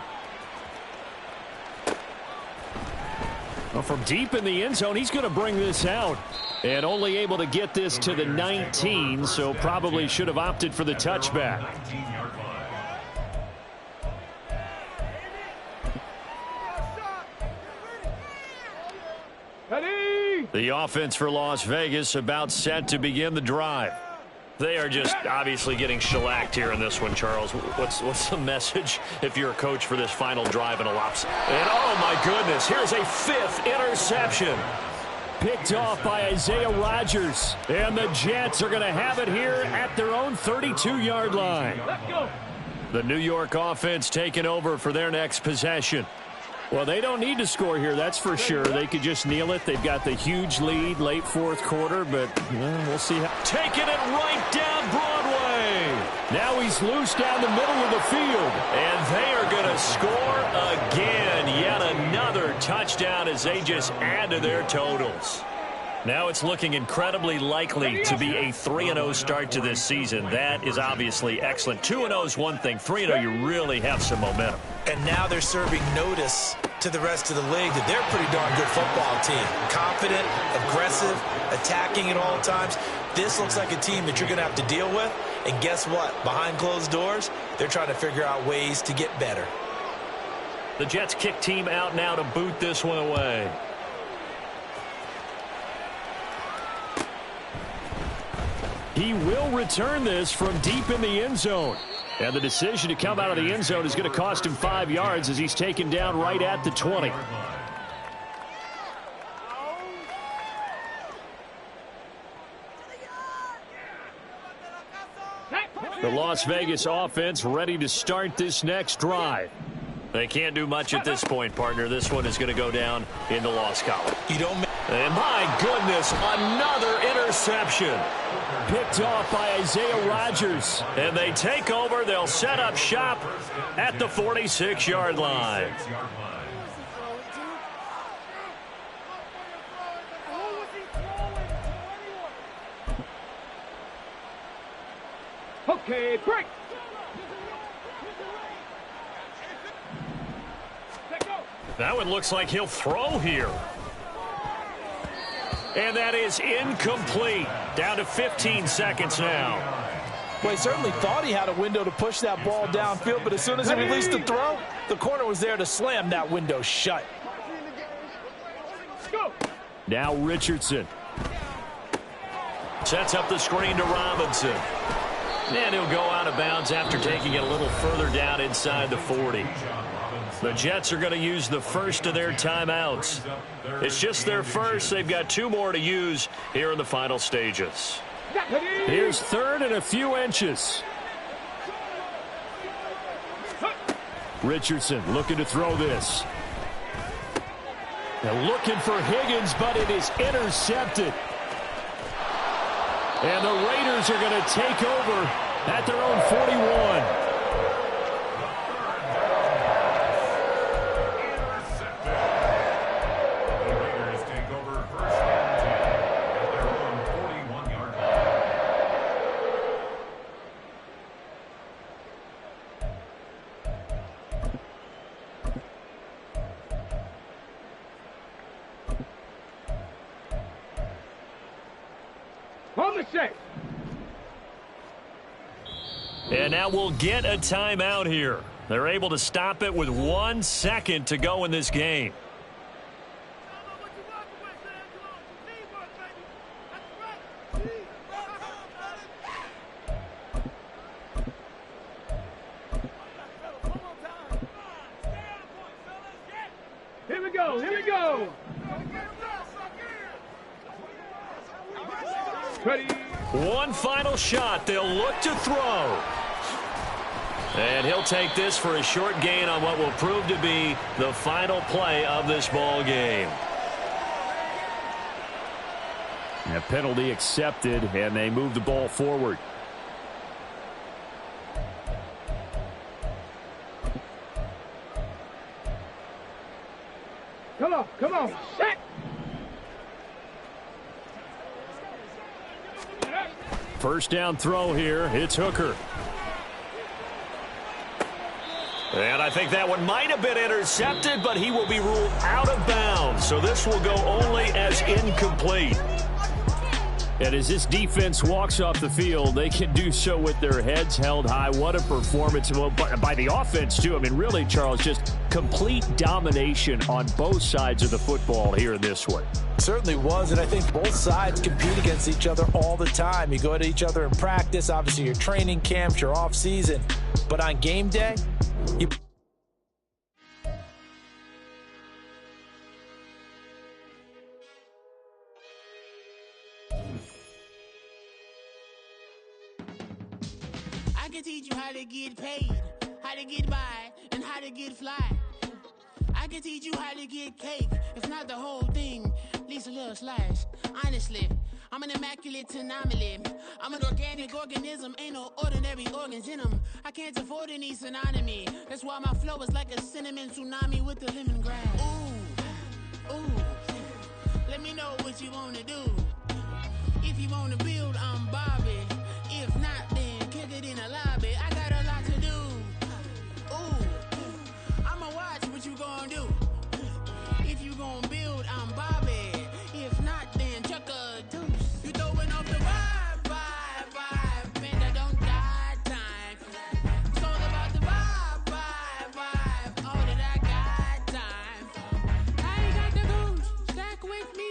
Well, from deep in the end zone, he's going to bring this out. And only able to get this to the 19, so probably should have opted for the touchback. 19-yard line. The offense for Las Vegas about set to begin the drive. They are just obviously getting shellacked here in this one, Charles. What's the message if you're a coach for this final drive in a lopsided? And oh my goodness, here's a 5th interception. Picked off by Isaiah Rodgers. And the Jets are going to have it here at their own 32-yard line. The New York offense taking over for their next possession. Well, they don't need to score here, that's for sure. They could just kneel it. They've got the huge lead late fourth quarter, but we'll see how. Taking it right down Broadway. Now he's loose down the middle of the field. And they are going to score again. Yet another touchdown as they just add to their totals. Now it's looking incredibly likely to be a 3-0 start to this season. That is obviously excellent. 2-0 is one thing. 3-0, you really have some momentum. And now they're serving notice to the rest of the league that they're a pretty darn good football team. Confident, aggressive, attacking at all times. This looks like a team that you're going to have to deal with. And guess what? Behind closed doors, they're trying to figure out ways to get better. The Jets kick team out now to boot this one away. He will return this from deep in the end zone. And the decision to come out of the end zone is going to cost him 5 yards as he's taken down right at the 20. The Las Vegas offense ready to start this next drive. They can't do much at this point, partner. This one is going to go down in the loss column. And my goodness, another interception. Picked off by Isaiah Rodgers. And they take over. They'll set up shop at the 46-yard line. Okay, break. That one looks like he'll throw here. And that is incomplete. Down to 15 seconds now. Well, he certainly thought he had a window to push that ball downfield, but as soon as he released the throw, the corner was there to slam that window shut. Now Richardson. Sets up the screen to Robinson. And he'll go out of bounds after taking it a little further down inside the 40. The Jets are going to use the first of their timeouts. It's just their first. They've got 2 more to use here in the final stages. Here's third and a few inches. Richardson looking to throw this. Now looking for Higgins, but it is intercepted. And the Raiders are going to take over at their own 41. And now we'll get a timeout here. They're able to stop it with 1 second to go in this game. Here we go, here we go. Ready. One final shot. They'll look to throw. And he'll take this for a short gain on what will prove to be the final play of this ball game. A penalty accepted, and they move the ball forward. Come on, set. First down throw here. It's Hooker. And I think that one might have been intercepted, but he will be ruled out of bounds. So this will go only as incomplete. And as this defense walks off the field, they can do so with their heads held high. What a performance by the offense, too. I mean, really, Charles, just complete domination on both sides of the football here in this one. Certainly was, and I think both sides compete against each other all the time. You go to each other in practice, obviously your training camps, your off season, but on game day, you... I can teach you how to get paid, how to get by, and how to get fly. I can teach you how to get cake. If not the whole thing, at least a little slice. Honestly, I'm an immaculate anomaly. I'm an organic organism, ain't no ordinary organs in them. I can't afford any synonymy. That's why my flow is like a cinnamon tsunami with the lemongrass. Ooh, ooh. Let me know what you wanna do. If you wanna build, I'm Bobby. If not, then kick it in the lobby. I got a lot to do. Ooh, I'ma watch what you gon' do. If you gon' build, I'm Bobby. If not, then chuck a deuce. You throwing off the vibe, vibe, vibe. Man, I don't got time. It's all about the vibe, vibe, vibe. All that I got time. I ain't got the goose. Stack with me.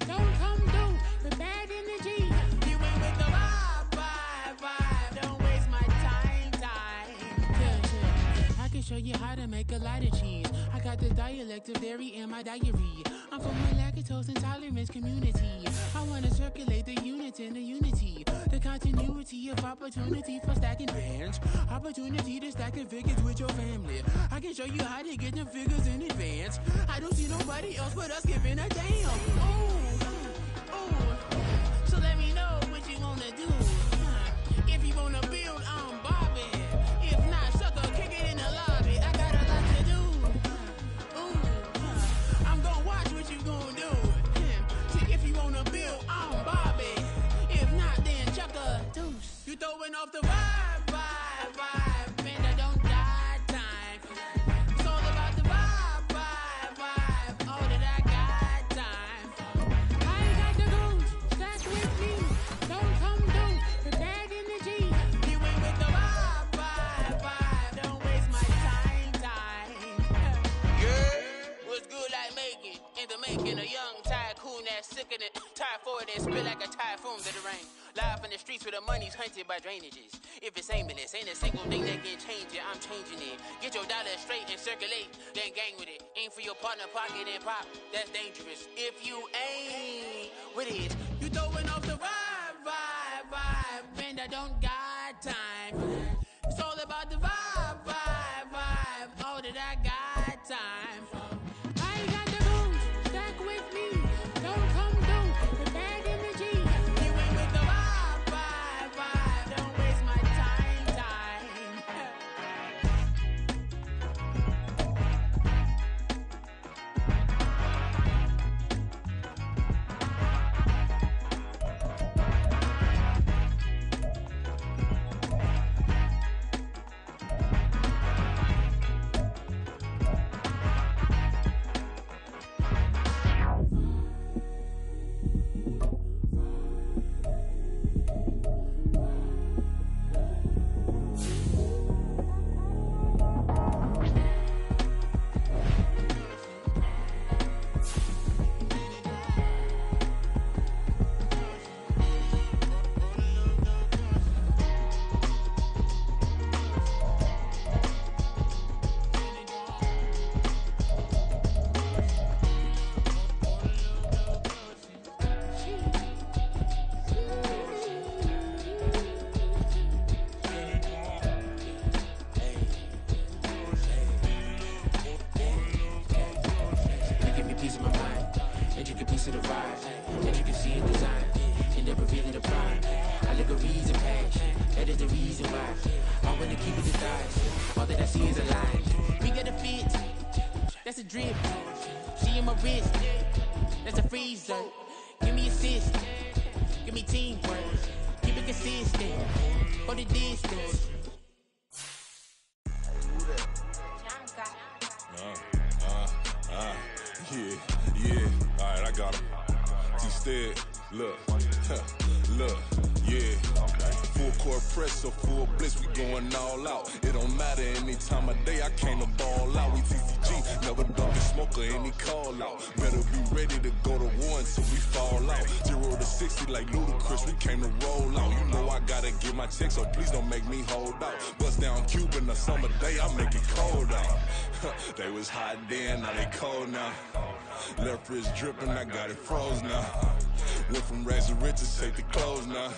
Don't come through with bad energy. You ain't with the vibe, vibe, vibe. Don't waste my time, time. Yeah. I can show you how to make a lot of cheese. I got the dialect of dairy in my diary. I'm from a lactose intolerance community. I wanna circulate the unity and the unity. The continuity of opportunity for stacking bands. Opportunity to stack the figures with your family. I can show you how to get the figures in advance. I don't see nobody else but us giving a damn. Ooh, ooh. So let me know what you wanna do. If you wanna build, I'm Bobby. If not, sucker, kick it in the lobby. I got a lot to do. Ooh, I'm gonna watch what you gonna do. See, if you wanna build, I'm Bobby. If not, then chuck a deuce. You throwing off the vibe, vibe, vibe. Man, I don't got time. It's all about the vibe, vibe, vibe. All that I got time. I ain't got the goose. Stack with me. Don't come through with bad energy. You ain't with the vibe, vibe, vibe. Don't waste my time, time. Yeah, what's good like making? In the making, a young tycoon that's sicker than typhoid and spit like a typhoon to the rain. Live in the streets where the money's hunted by drainages. If it's aimless, ain't a single thing that can change it. I'm changing it. Get your dollar straight and circulate, then gang with it. Aim for your partner, pocket and pop. That's dangerous. If you ain't with it, you throwing off the vibe, vibe, vibe. Man, I don't got time. It's all about the vibe, vibe, vibe. All that I got time. I ain't got the goose. Stack with me. Don't come through with bad energy. You ain't with the vibe, vibe, vibe. Don't waste my time, time. That's a drip. She in my wrist. That's a freezer. Give me assist. Give me teamwork. Keep it consistent. For the distance. Yeah. Alright, I got him. T-Stead, look, look, yeah. Full court press, so full blitz, we going all out. It don't matter any time of day, I came to ball out. We TCG, never duck a smoker, any call out. Better be ready to go to war until we fall out. 0 to 60 like Ludacris, we came to roll out. You know I gotta get my check, so please don't make me hold out. Bust down Cuban a summer day, I make it cold out. They was hot then, now they cold now. Left wrist dripping, I got it froze now. Went from rags to riches, take the clothes now.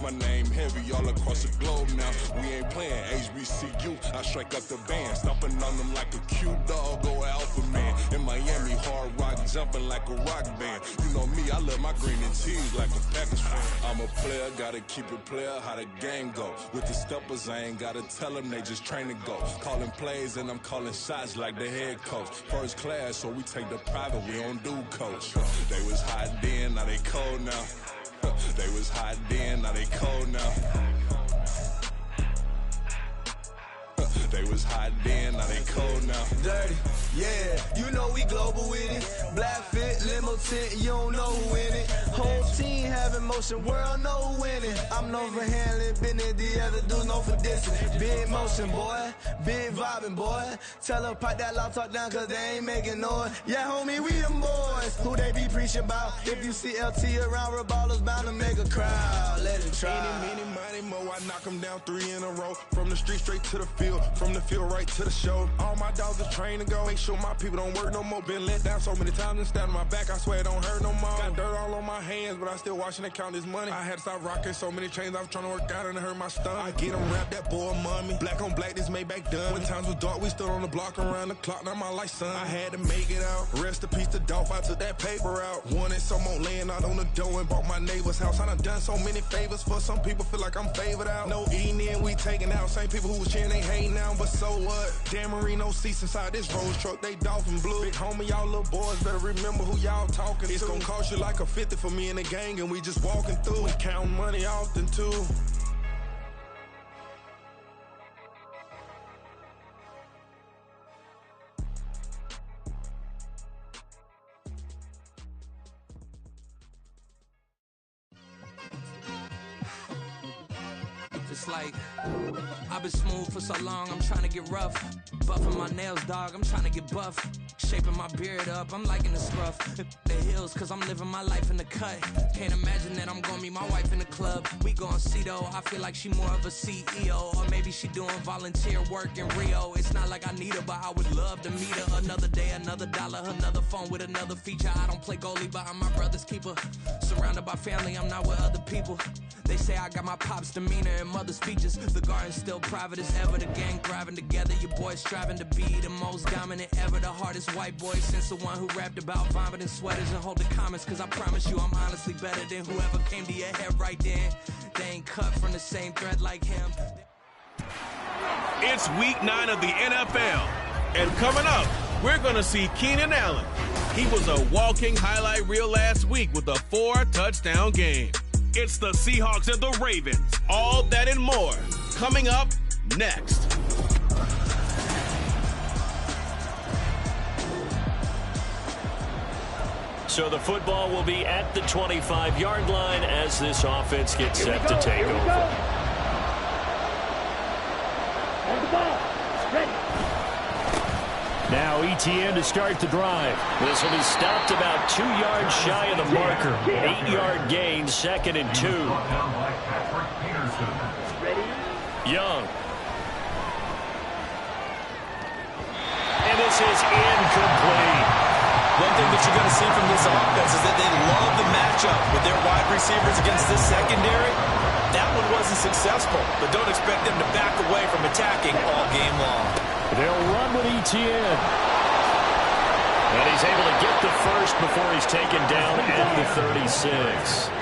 My name heavy all across the globe now. We ain't playing HBCU, I strike up the band. Stomping on them like a cute dog or alpha man. In Miami, hard rock jumping like a rock band. You know me, I love my green and tees like a Packers fan. I'm a player, gotta keep it player, how the game go. With the steppers, I ain't gotta tell them, they just train to go. Calling plays and I'm calling shots like the head coach. First class, so we take the private, we don't do coach. They was hot then, now they cold now. They was hot then, now they cold now. They was hot then, now they cold now. Dirty, yeah, you know we global with it. Black fit, limo tint, you don't know who in it. Whole team having motion, world know winning. I'm known for handling business, the other dudes known for dissing. Big motion, boy, big vibing, boy. Tell her pipe that loud talk down, cause they ain't making noise. Yeah, homie, we them boys, who they be preaching about. If you see LT around, Reballo's bound to make a crowd. Let it try. Eeny, meeny, mo, I knock them down 3 in a row. From the street straight to the field, from the field right to the show. All my dogs are trained to go. Make sure my people don't work no more. Been let down so many times and stabbed in my back. I swear it don't hurt no more. Got dirt all on my hands, but I still watching and count this money. I had to stop rocking so many chains. I was trying to work out and it hurt my stomach. I get them wrapped, that boy mommy. Black on black, this Maybach done. When times was dark, we stood on the block around the clock. Now my life, son. I had to make it out. Rest in peace to Dolph. I took that paper out. Wanted some more laying out on the dough and bought my neighbor's house. I done so many favors for some people. Feel like I'm favored out. No eating in, we taking out. Same people who was cheering, they hating now, but so what? Dan Marino seats inside this Rolls truck, they dolphin blue. Big homie, y'all little boys better remember who y'all talking to. It's gonna cost you like a 50 for me and the gang, and we just walking through and counting money often too. It's like, I've been smooth for so long, I'm trying to get rough. Buffing my nails, dog, I'm trying to get buff. Shaping my beard up, I'm liking the scruff. The hills, cause I'm living my life in the cut. Can't imagine that I'm gonna meet my wife in the club. We gon' see though, I feel like she more of a CEO. Or maybe she doing volunteer work in Rio. It's not like I need her, but I would love to meet her. Another day, another dollar, another phone with another feature. I don't play goalie, but I'm my brother's keeper. Surrounded by family, I'm not with other people. They say I got my pop's demeanor and mother's features. The garden's still private as ever. The gang thriving together. Your boys striving to be the most dominant ever. The hardest white boy since the one who rapped about vomiting sweaters and holding comments. Cause I promise you I'm honestly better than whoever came to your head right then. They ain't cut from the same thread like him. It's week 9 of the NFL. And coming up, we're going to see Keenan Allen. He was a walking highlight reel last week with a 4-touchdown game. It's the Seahawks and the Ravens. All that and more coming up next. So the football will be at the 25-yard line as this offense gets set to take over. On the ball. Ready. Now ETN to start the drive. This will be stopped about 2 yards shy of the marker. 8-yard gain, 2nd and 2. Young. And this is incomplete. One thing that you're going to see from this offense is that they love the matchup with their wide receivers against this secondary. That one wasn't successful, but don't expect them to back away from attacking all game long. They'll run with ETN. And he's able to get the first before he's taken down at the 36.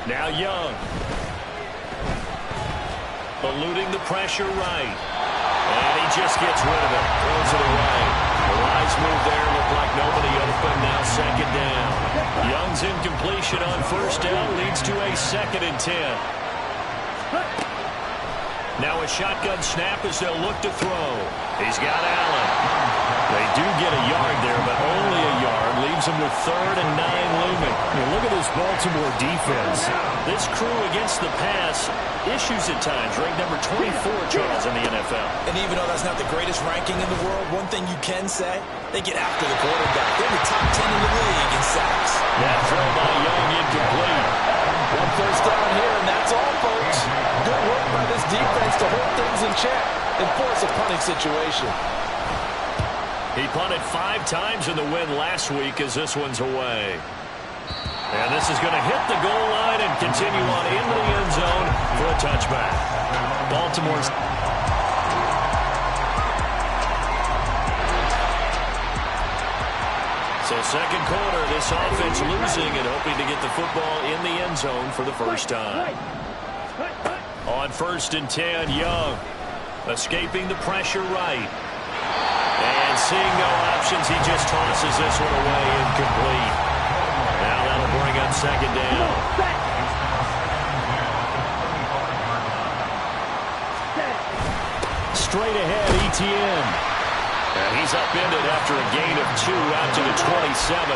Now Young. Eluding the pressure right. And he just gets rid of it. Throws it away. The wise move there. Looked like nobody open. Now 2nd down. Young's incompletion on 1st down leads to a 2nd and 10. Now a shotgun snap as they'll look to throw. He's got Allen. They do get a yard there, but only a yard. Leaves them with 3rd and 9 looming. Look at this Baltimore defense. This crew against the pass, issues at times. Ranked number 24, Charles, in the NFL. And even though that's not the greatest ranking in the world, one thing you can say, they get after the quarterback. They're in the top 10 in the league in sacks. That throw by Young incomplete. One first down here, and that's all, folks. Good work by this defense to hold things in check and force a punting situation. He punted 5 times in the win last week as this one's away. And this is going to hit the goal line and continue on into the end zone for a touchback. Baltimore's So second quarter, this offense losing and hoping to get the football in the end zone for the first time. On 1st and 10, Young escaping the pressure right. And seeing no options, he just tosses this one away incomplete. Now that'll bring up second down. Straight ahead, Etienne. And he's upended after a gain of 2 out to the 27.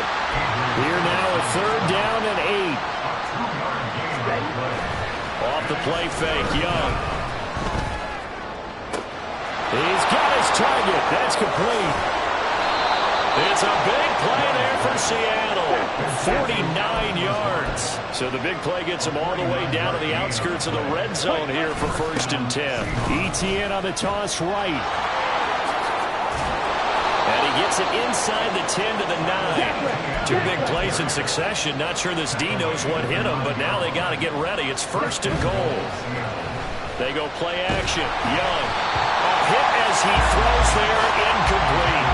Here now a 3rd down and 8. Off the play fake, Young. He's got his target. That's complete. It's a big play there for Seattle. 49 yards. So the big play gets him all the way down to the outskirts of the red zone here for 1st and 10. Etienne on the toss right. And he gets it inside the 10 to the 9. 2 big plays in succession. Not sure this D knows what hit him, but now they got to get ready. It's 1st and goal. They go play action. Young. A hit as he throws there, incomplete.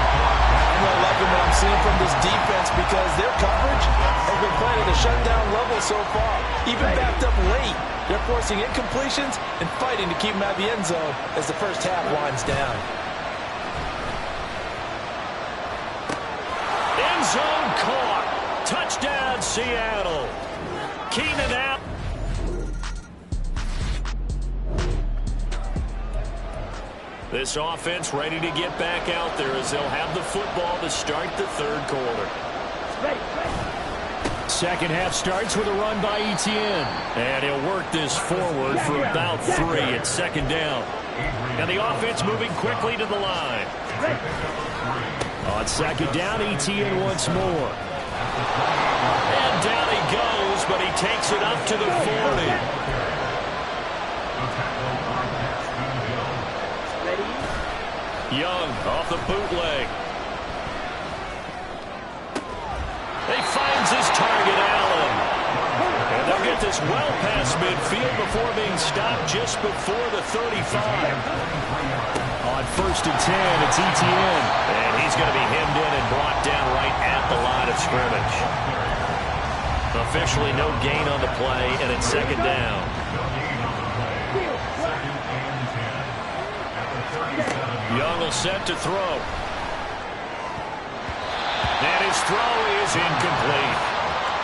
I'm not liking what I'm seeing from this defense because their coverage has been playing at a shutdown level so far. Even backed up late, they're forcing incompletions and fighting to keep them out of the end zone as the first half winds down. End zone caught. Touchdown, Seattle. Keenan out. This offense ready to get back out there as they'll have the football to start the 3rd quarter. Second half starts with a run by Etienne. And he'll work this forward for about 3 at 2nd down. And the offense moving quickly to the line. On 2nd down, Etienne once more. And down he goes, but he takes it up to the 40. Young off the bootleg. He finds his target, Allen. And they'll get this well past midfield before being stopped just before the 35. On 1st and 10, it's Etienne. And he's going to be hemmed in and brought down right at the line of scrimmage. Officially no gain on the play, and it's 2nd down. Young will set to throw. And his throw is incomplete.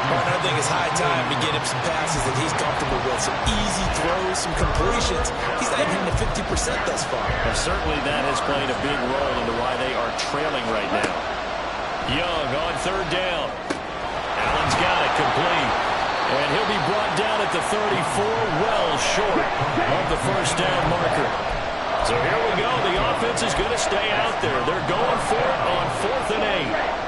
I think it's high time to get him some passes that he's comfortable with. Some easy throws, some completions. He's not even hitting 50% thus far. And certainly that has played a big role into why they are trailing right now. Young on 3rd down. Allen's got it complete. And he'll be brought down at the 34, well short of the 1st down marker. So here we go. The offense is going to stay out there. They're going for it on 4th and 8.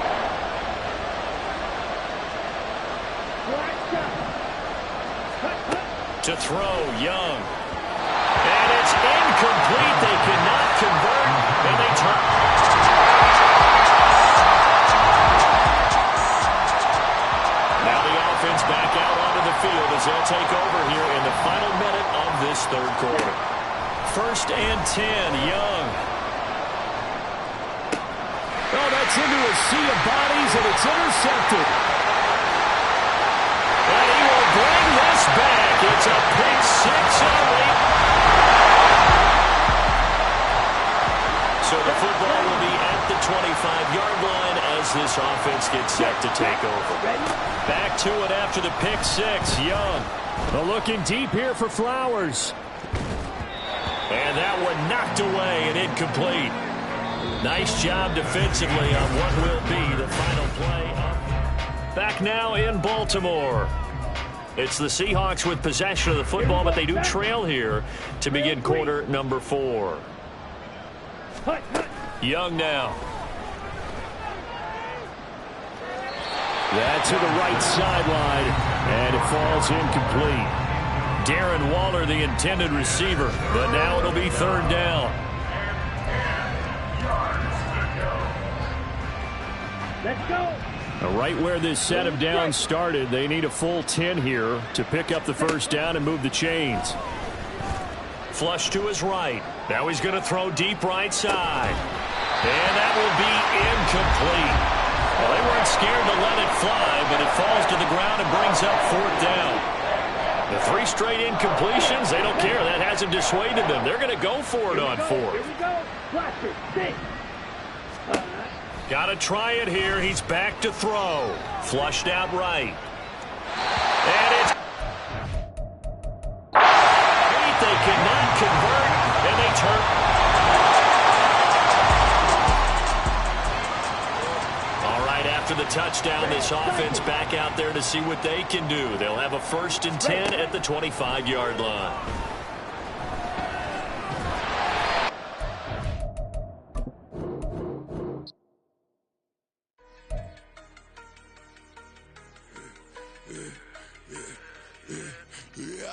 To throw, Young. And it's incomplete. They cannot convert. And they turn. Now the offense back out onto the field as they'll take over here in the final minute of this 3rd quarter. 1st and 10, Young. Oh, that's into a sea of bodies, and it's intercepted. And he will bring this back. It's a pick 6 early. So the football will be at the 25-yard line as this offense gets set to take over. Back to it after the pick 6, Young. Well, looking deep here for Flowers. And that one knocked away and incomplete. Nice job defensively on what will be the final play. Back now in Baltimore. It's the Seahawks with possession of the football, but they do trail here to begin quarter number 4. Young now. That to the right sideline, and it falls incomplete. Darren Waller, the intended receiver, but now it'll be 3rd down. Let's go. Right where this set of downs started, they need a full 10 here to pick up the 1st down and move the chains. Flush to his right. Now he's going to throw deep right side. And that will be incomplete. Well, they weren't scared to let it fly, but it falls to the ground and brings up 4th down. The 3 straight incompletions, they don't care. That hasn't dissuaded them. They're going to go for it on 4th. Here we go. Blaster, stick. Got to try it here. He's back to throw. Flushed out right. And it's... They cannot convert, and they turn... All right, after the touchdown, this offense back out there to see what they can do. They'll have a 1st and 10 at the 25-yard line.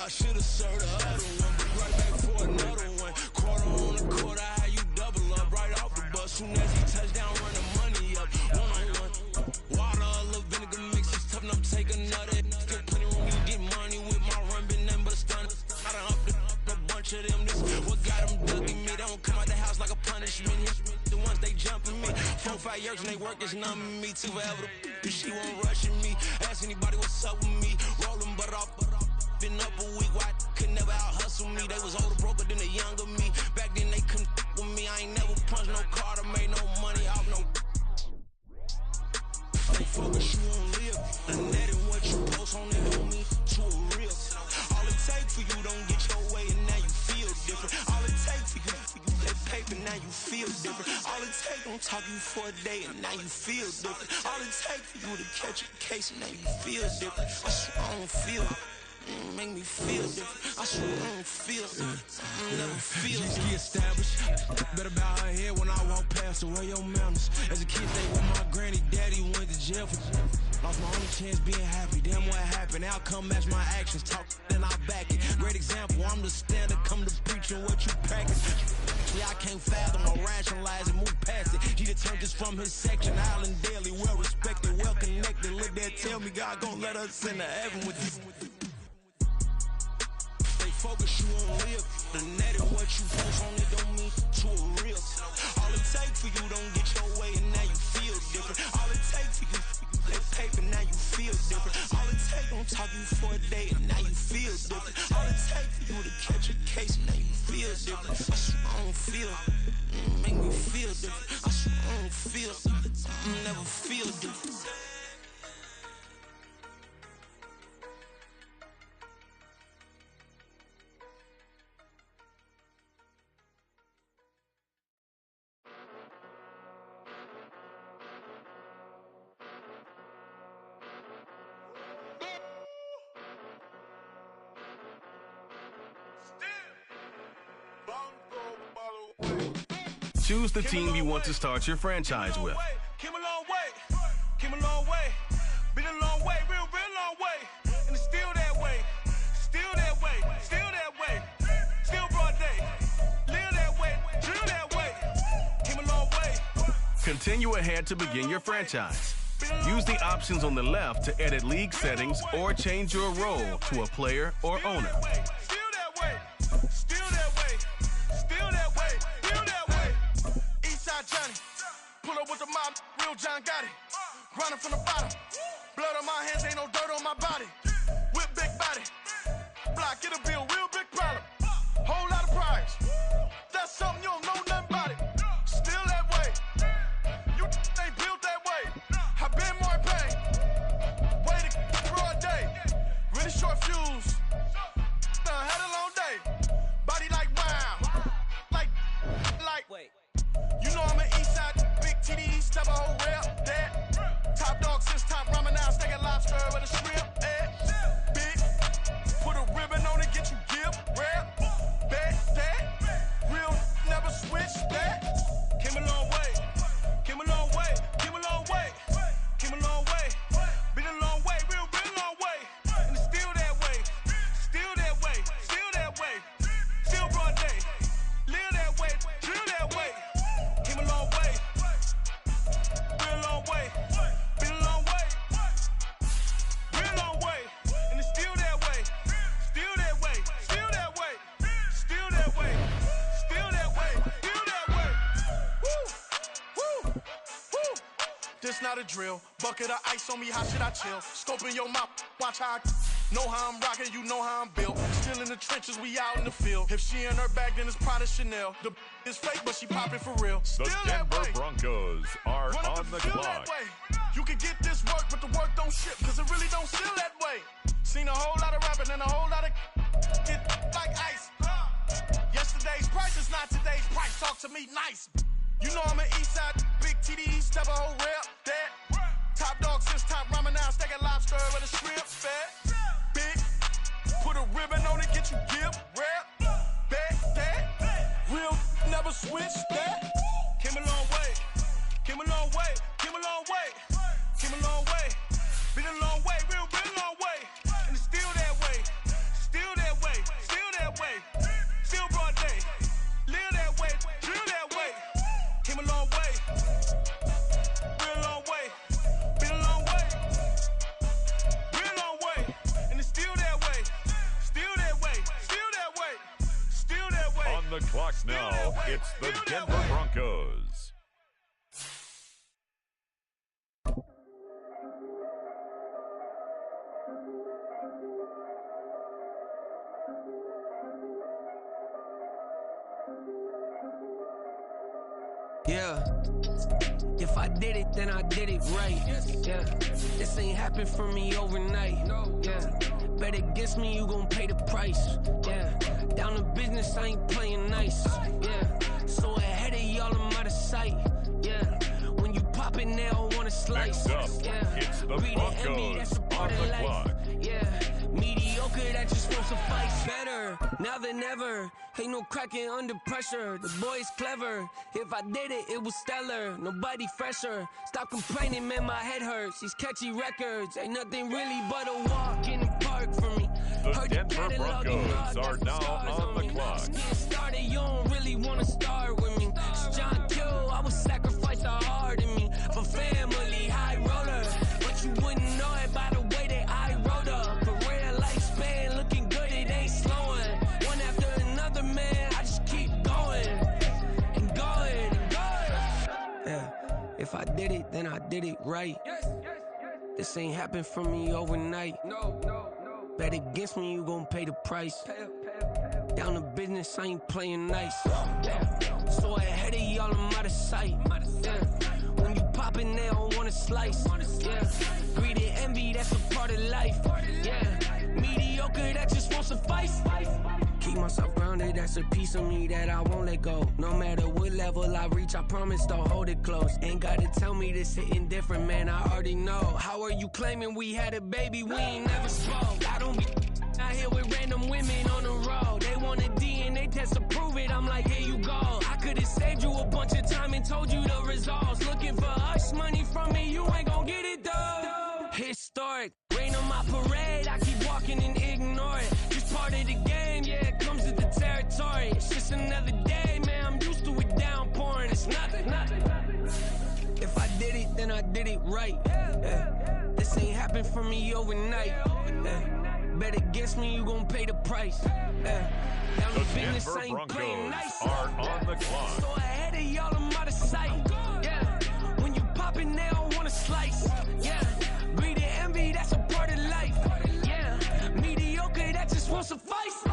I should have served the other one, but right back for another one. Quarter on a quarter, how you double up right off the bus. Soon as he touchdown, run the money up. 1-on-1. Water, a little vinegar mix, it's tough enough to take another. Still plenty room, you get money with my run, been nothing but a stun. I done up a bunch of them. This what got them ducking me. They don't come out the house like a punishment. The ones they jumping me. 4 or 5 years and they work is numbing me. Too forever, she won't rushing me. Ask anybody what's up with me. Rolling butter off. Been up a week, why could never out hustle me? They was older, broker than the younger me. Back then they couldn't with me. I ain't never punched no card or made no money off no. They focus you on live, and that is what you post on it on me to a real. All it takes for you don't get your way, and now you feel different. All it takes for you that paper, now you feel different. All it takes don't talk you for a day, and now you feel different. All it takes for you to catch a case, and now you feel different. I swear I don't feel it. Make me feel different. I swear I don't feel it. I never feel it. Just get established. Better bow her head when I walk past her. Where your manners? As a kid, stay with my granny. Daddy went to jail for. Lost my only chance being happy. Damn what happened. Outcome match my actions. Talk then I back it. Great example. I'm the standard. Come to preaching what you practice. Yeah, I can't fathom or rationalize and move past it. He turned this from his section. Island daily. Well respected. Well connected. Look there. Tell me God gonna let us into heaven with this. Focus you on live. The net and what you post on it don't mean to a real. All it takes for you don't get your way and now you feel different. All it takes for you that paper, now you feel different. All it takes don't talk you for a day and now you feel different. All it takes for you to catch a case and now you feel different. I swear I don't feel it. Make me feel different. I swear I don't feel it. I never feel different. Choose the team you want to start your franchise with. Came a long way. Came a long way. Been a long way. Real long way. And it's still that way. Still that way. Still that way. Still broad day. Live that way. Drill that way. Came a long way. Continue ahead to begin your franchise. Use the options on the left to edit league settings or change your role to a player or owner. Still that way. Still that way. Still that way. Still that way. Eastside Johnny. Pull up with the mob. Real John got it. Grinding from the bottom. Blood on my hands. Ain't no dirt on my body. Whip big body. Block. Get a bill. Real big problem. Whole lot of prize. That's something you don't know nothing about it. Still that way. You ain't built that way. I been more pain. Waited broad day. Really short fuse. Had a long day. Body like wow. Like. Wait. You know I'm an Eastside big TD. Step a whole rep. That. Top dog since top ramen now. Steak and lobster with a shrimp. know the drill. Bucket of ice on me, how should I chill? Scope in your mouth, watch how I know how I'm rocking, you know how I'm built. Still in the trenches, we out in the field. If she in her bag, then it's Prada Chanel. The is fake, but she popping for real. The Still Denver Broncos are on the clock. You can get this work, but the work don't ship, cause it really don't feel that way. Seen a whole lot of rapping and a whole lot of get like ice. Yesterday's price is not today's price. Talk to me nice. You know I'm an east side, big TDE, step a whole rep, that. Top dog since top ramen now, steak and lobster with a shrimp, fat. Big, put a ribbon on it, get you give, rap, back, that. Real, never switch, that. Came a long way, came a long way, came a long way, came a long way. Been a long way, real long way. And it's still that way, still that way, still that way. Still broad day, live that way, drill that way. Came a long way, real long way. Been a long way, real long way. And it's still that way, still that way, still that way, still that way. On the clock now, it's the Denver Broncos. Yeah, if I did it, then I did it right. Yeah, this ain't happened for me overnight. Yeah, bet against me, you gon' pay the price. Yeah, down to business, I ain't playing nice. Yeah, so ahead of y'all, I'm out of sight. Yeah, when you pop it, they don't wanna slice. Next up, yeah, it's the read Broncos the envy, that's a part on of the life. clock. Yeah, mediocre, that just won't suffice. Better now than ever. Ain't no cracking under pressure. The boy's clever. If I did it, it was stellar. Nobody fresher. Stop complaining, man, my head hurts. These catchy records ain't nothing really but a walk in the park for me. The Denver Broncos are now on the clock. Get started, you don't really wanna start with me. It's John Kill, I would sacrifice the heart in me for family, high roller. But you wouldn't know it by the way that I wrote up. A real lifespan, looking good, it ain't slowing. One after another, man, I just keep going and going and going. Yeah, if I did it, then I did it right. This ain't happened for me overnight. Bet against me, you gon' pay the price. Down to business, I ain't playing nice. Yeah. So ahead of y'all, I'm out of sight. Yeah. When you poppin', they don't wanna slice. Yeah. Greed and envy, that's a part of life. Yeah. Mediocre, that just won't suffice. Keep myself grounded, that's a piece of me that I won't let go. No matter what level I reach, I promise don't hold it close. Ain't gotta tell me this hitting different, man, I already know. How are you claiming we had a baby, we ain't never spoke? I don't be out here with random women on the road. They want a DNA test to prove it, I'm like, here you go. I could've saved you a bunch of time and told you the results. Looking for hush money from me, you ain't gon' get it though. Historic, rain on my parade, I keep walking and ignore it. Just part of the game, yeah, it comes with the territory. It's just another day, man, I'm used to it downpouring. It's nothing. If I did it, then I did it right. Yeah. This ain't happened for me overnight. Yeah. Bet against me, you gon' pay the price. Yeah. Down The to business, Denver I ain't playing Broncos nice. are on the clock. So ahead of y'all, I'm out of sight. Yeah. When you poppin', they don't wanna slice. Yeah. Greed and envy, that's a part of life. Yeah. Mediocre, that just won't suffice.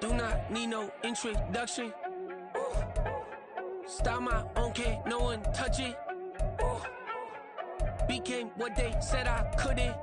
Do not need no introduction. Style my own, can't no one touch it. Became what they said I couldn't.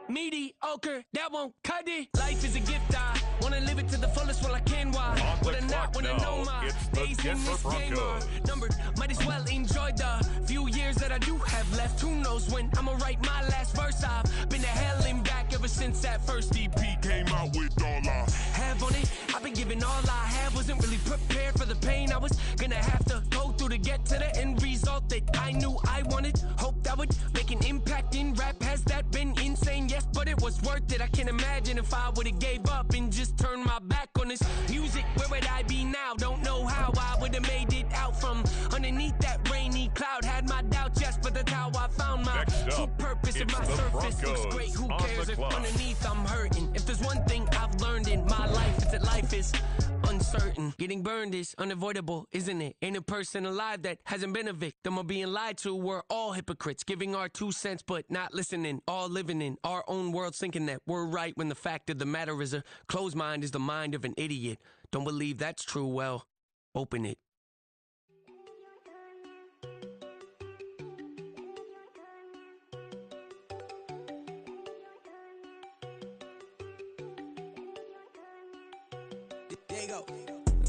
Mediocre, that won't cut it. Life is a gift, I wanna live it to the fullest while I can. Why? But I not wanna know my days in this game are numbered. Might as well enjoy the few years that I do have left. Who knows when I'ma write my last verse? I've been to hell and back ever since that first EP came out with all I have on it. I've been giving all I had, wasn't really prepared for the pain I was gonna have to go through to get to the end result that I knew I wanted. Hope that would make an impact in rap. Has that been insane? Yes, but it was worth it. I can't imagine if I would have gave up and just turned my back on this music. Where would I be now? Don't know how I would have made it out from underneath that rainy cloud. Had my doubts, yes, but that's how I found my true purpose. If my surface looks great, who cares if underneath I'm hurting? If there's one thing I've learned in my life, it's that life is uncertain. Getting burned is unavoidable, isn't it? Ain't a person alive that hasn't been a victim of being lied to. We're all hypocrites, giving our 2 cents but not listening. All living in our own world, thinking that we're right when the fact of the matter is a closed mind is the mind of an idiot. Don't believe that's true? Well, open it. There you go.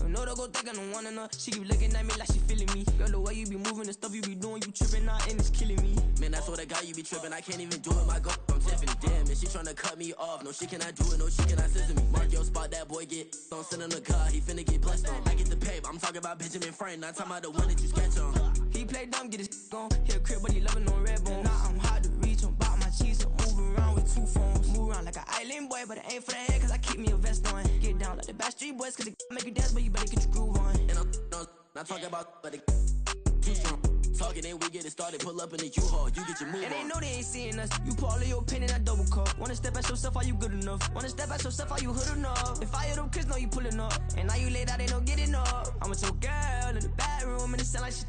No, don't go think I don't wanna know. She keep looking at me like she feeling me. Girl, the way you be moving, the stuff you be doing, you tripping out and it's killing me. Man, I swear to God, you be tripping. I can't even do it. My girl, I'm Tiffany. Damn, and she tryna cut me off. No, she cannot do it. No, she cannot scissor me. Mark your spot, that boy get on. Send him the car. He finna get blessed on. I get the pay, but I'm talking about Benjamin Franklin. Not talking about the one that you sketch on. He play dumb, get his on. Hit a crib, but he loving on red bone. Now I'm hard to reach. I'm about my cheese. I'm moving around with 2 phones. Move around like an island boy, but it ain't for the head, cause I keep me a vest on. Get down like the Backstreet Boys, cause it make you dance, but you better get your groove on. And I'm not talking about, but it too strong. Talking and we get it started, pull up in the U-Haul, you get your move and on. they know they ain't seeing us. You put all of your pen in that double cup. Wanna step at yourself, are you good enough? Wanna step at yourself, are you hood enough? If I hear them kids know you pulling up, and now you laid out, they don't get enough. I'm with your girl in the bedroom, and it sound like shit.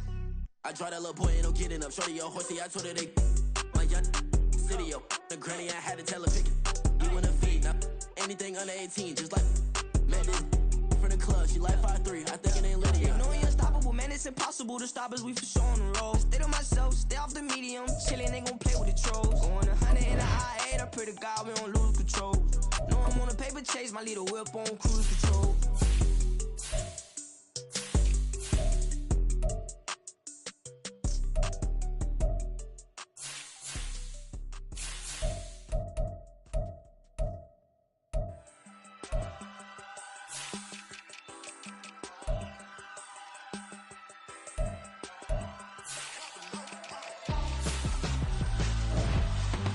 I draw that little boy, ain't no getting up. Shorty your horsey, I told her they my young city up. The granny, I had to tell her pick it. You in a feed, now anything under 18, just like Madden. From the club, she like 5'3", I think it ain't Lydia. You know we unstoppable, man, it's impossible to stop us, we for sure on the road. Stay to myself, stay off the medium, chillin', ain't gon' play with the trolls. Going 100 in the I-8, I pray to God we don't lose control. No, I'm on a paper chase, my little whip on cruise control.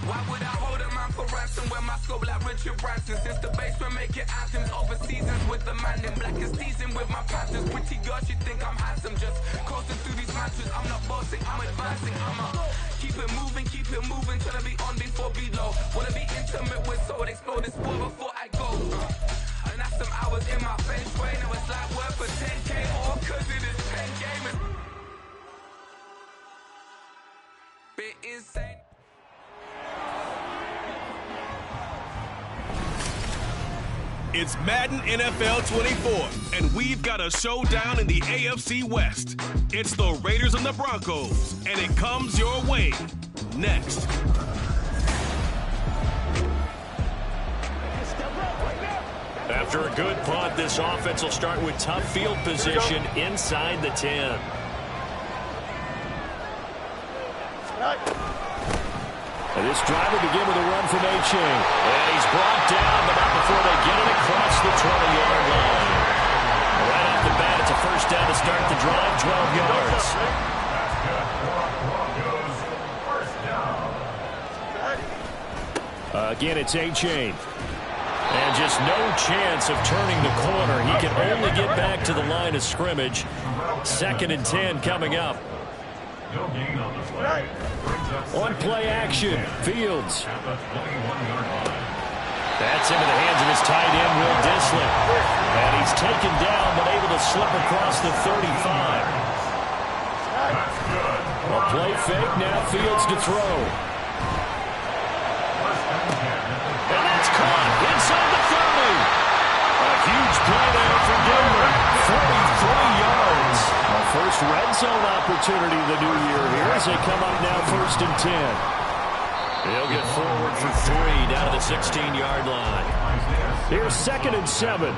Why would I hold a man for ransom when my scope like Richard Branson? Since the basement making anthems over seasons with the man in black is teasing with my patterns. Pretty girls, you think I'm handsome, just coasting through these matches. I'm not bossing, I'm advancing. Keep it moving, trying to be on before below. Wanna be intimate with soul, explore this world before I go. And that's some hours in my fence way. Now it's like work for 10K, all cause it is 10 gamers. Bit insane. It's Madden NFL 24, and we've got a showdown in the AFC West. It's the Raiders and the Broncos, and it comes your way next. After a good punt, this offense will start with tough field position inside the 10. And this drive will begin with a run from A-Chain. And he's brought down, but not before they get it across the 20-yard line. Right off the bat, it's a first down to start the drive, 12 yards. Again, it's A-Chain. And just no chance of turning the corner. He can only get back to the line of scrimmage. 2nd and 10 coming up. On play action, Fields. That's into the hands of his tight end, Will Dissly. And he's taken down, but able to slip across the 35. A play fake, now Fields to throw. And that's caught inside the 30. A huge play there for Denver. 43 yards. Our first red zone opportunity of the new year here as they come up now 1st and 10. He'll get forward for 3 down to the 16-yard line. Here's 2nd and 7.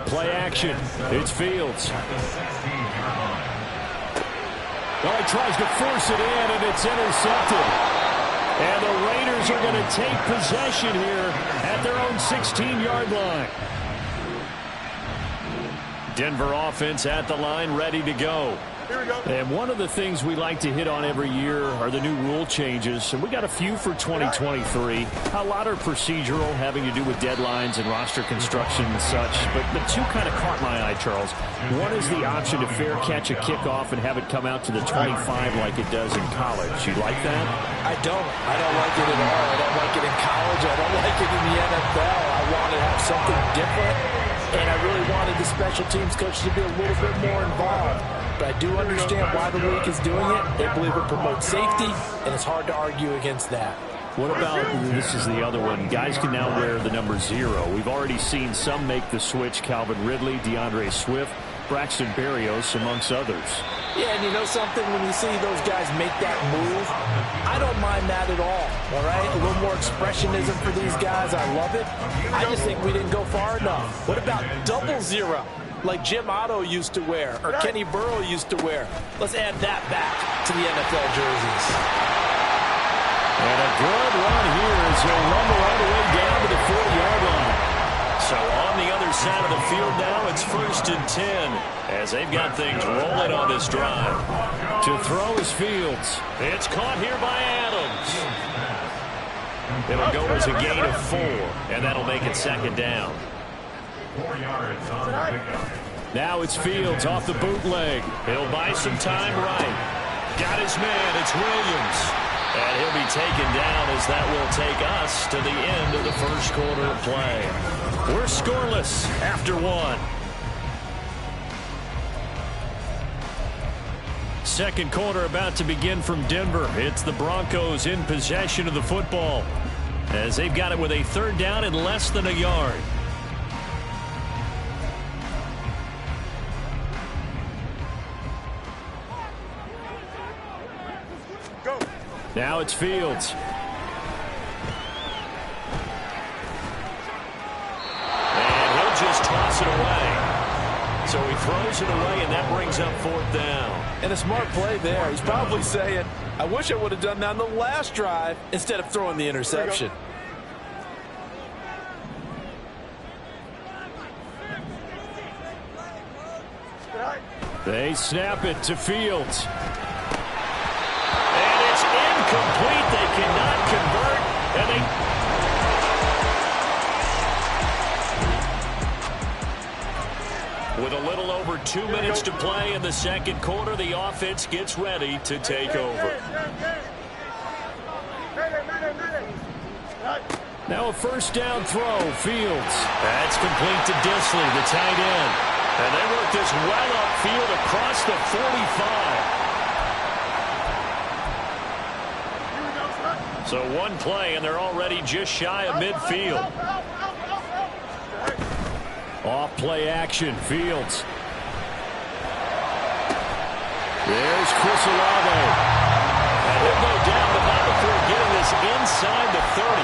Play action. It's Fields. Well, he tries to force it in, and it's intercepted. And the Raiders are going to take possession here at their own 16-yard line. Denver offense at the line, ready to go. And one of the things we like to hit on every year are the new rule changes. And we got a few for 2023. A lot are procedural, having to do with deadlines and roster construction and such. But the two kind of caught my eye, Charles. One is the option to fair catch a kickoff and have it come out to the 25 like it does in college. You like that? I don't like it at all. I don't like it in college. I don't like it in the NFL. I want to have something different. And I really wanted the special teams coach to be a little bit more involved. But I do understand why the league is doing it. They believe it promotes safety, and it's hard to argue against that. What about, this is the other one, guys can now wear the number 0. We've already seen some make the switch, Calvin Ridley, DeAndre Swift, Braxton Berrios, amongst others. Yeah, and you know something? When you see those guys make that move, I don't mind that at all right? A little more expressionism for these guys. I love it. I just think we didn't go far enough. What about double 0? Like Jim Otto used to wear, or Kenny Burrow used to wear. Let's add that back to the NFL jerseys. And a good run here as he'll rumble all the way down to the 40-yard line. So on the other side of the field now, it's 1st and 10 as they've got things rolling on this drive. To throw is Fields. It's caught here by Adams. It'll go as a gain of 4, and that'll make it 2nd down. 4 yards on the pickup. Now it's Fields off the bootleg. He'll buy some time right. Got his man. It's Williams. And he'll be taken down as that will take us to the end of the first quarter of play. We're scoreless after 1. Second quarter about to begin from Denver. It's the Broncos in possession of the football as they've got it with a 3rd down and less than a yard. Now it's Fields. And he'll just toss it away. So he throws it away, and that brings up 4th down. And a smart play there. He's probably saying, I wish I would have done that on the last drive instead of throwing the interception. They snap it to Fields. Incomplete. They cannot convert, and with a little over 2 minutes to play in the second quarter, the offense gets ready to take over. Now a 1st down throw, Fields. That's complete to Disley, the tight end. And they work this well upfield across the 45. So one play, and they're already just shy of midfield. Off play action, Fields. There's Chris Olave. And he'll go down, but not before getting this inside the 30.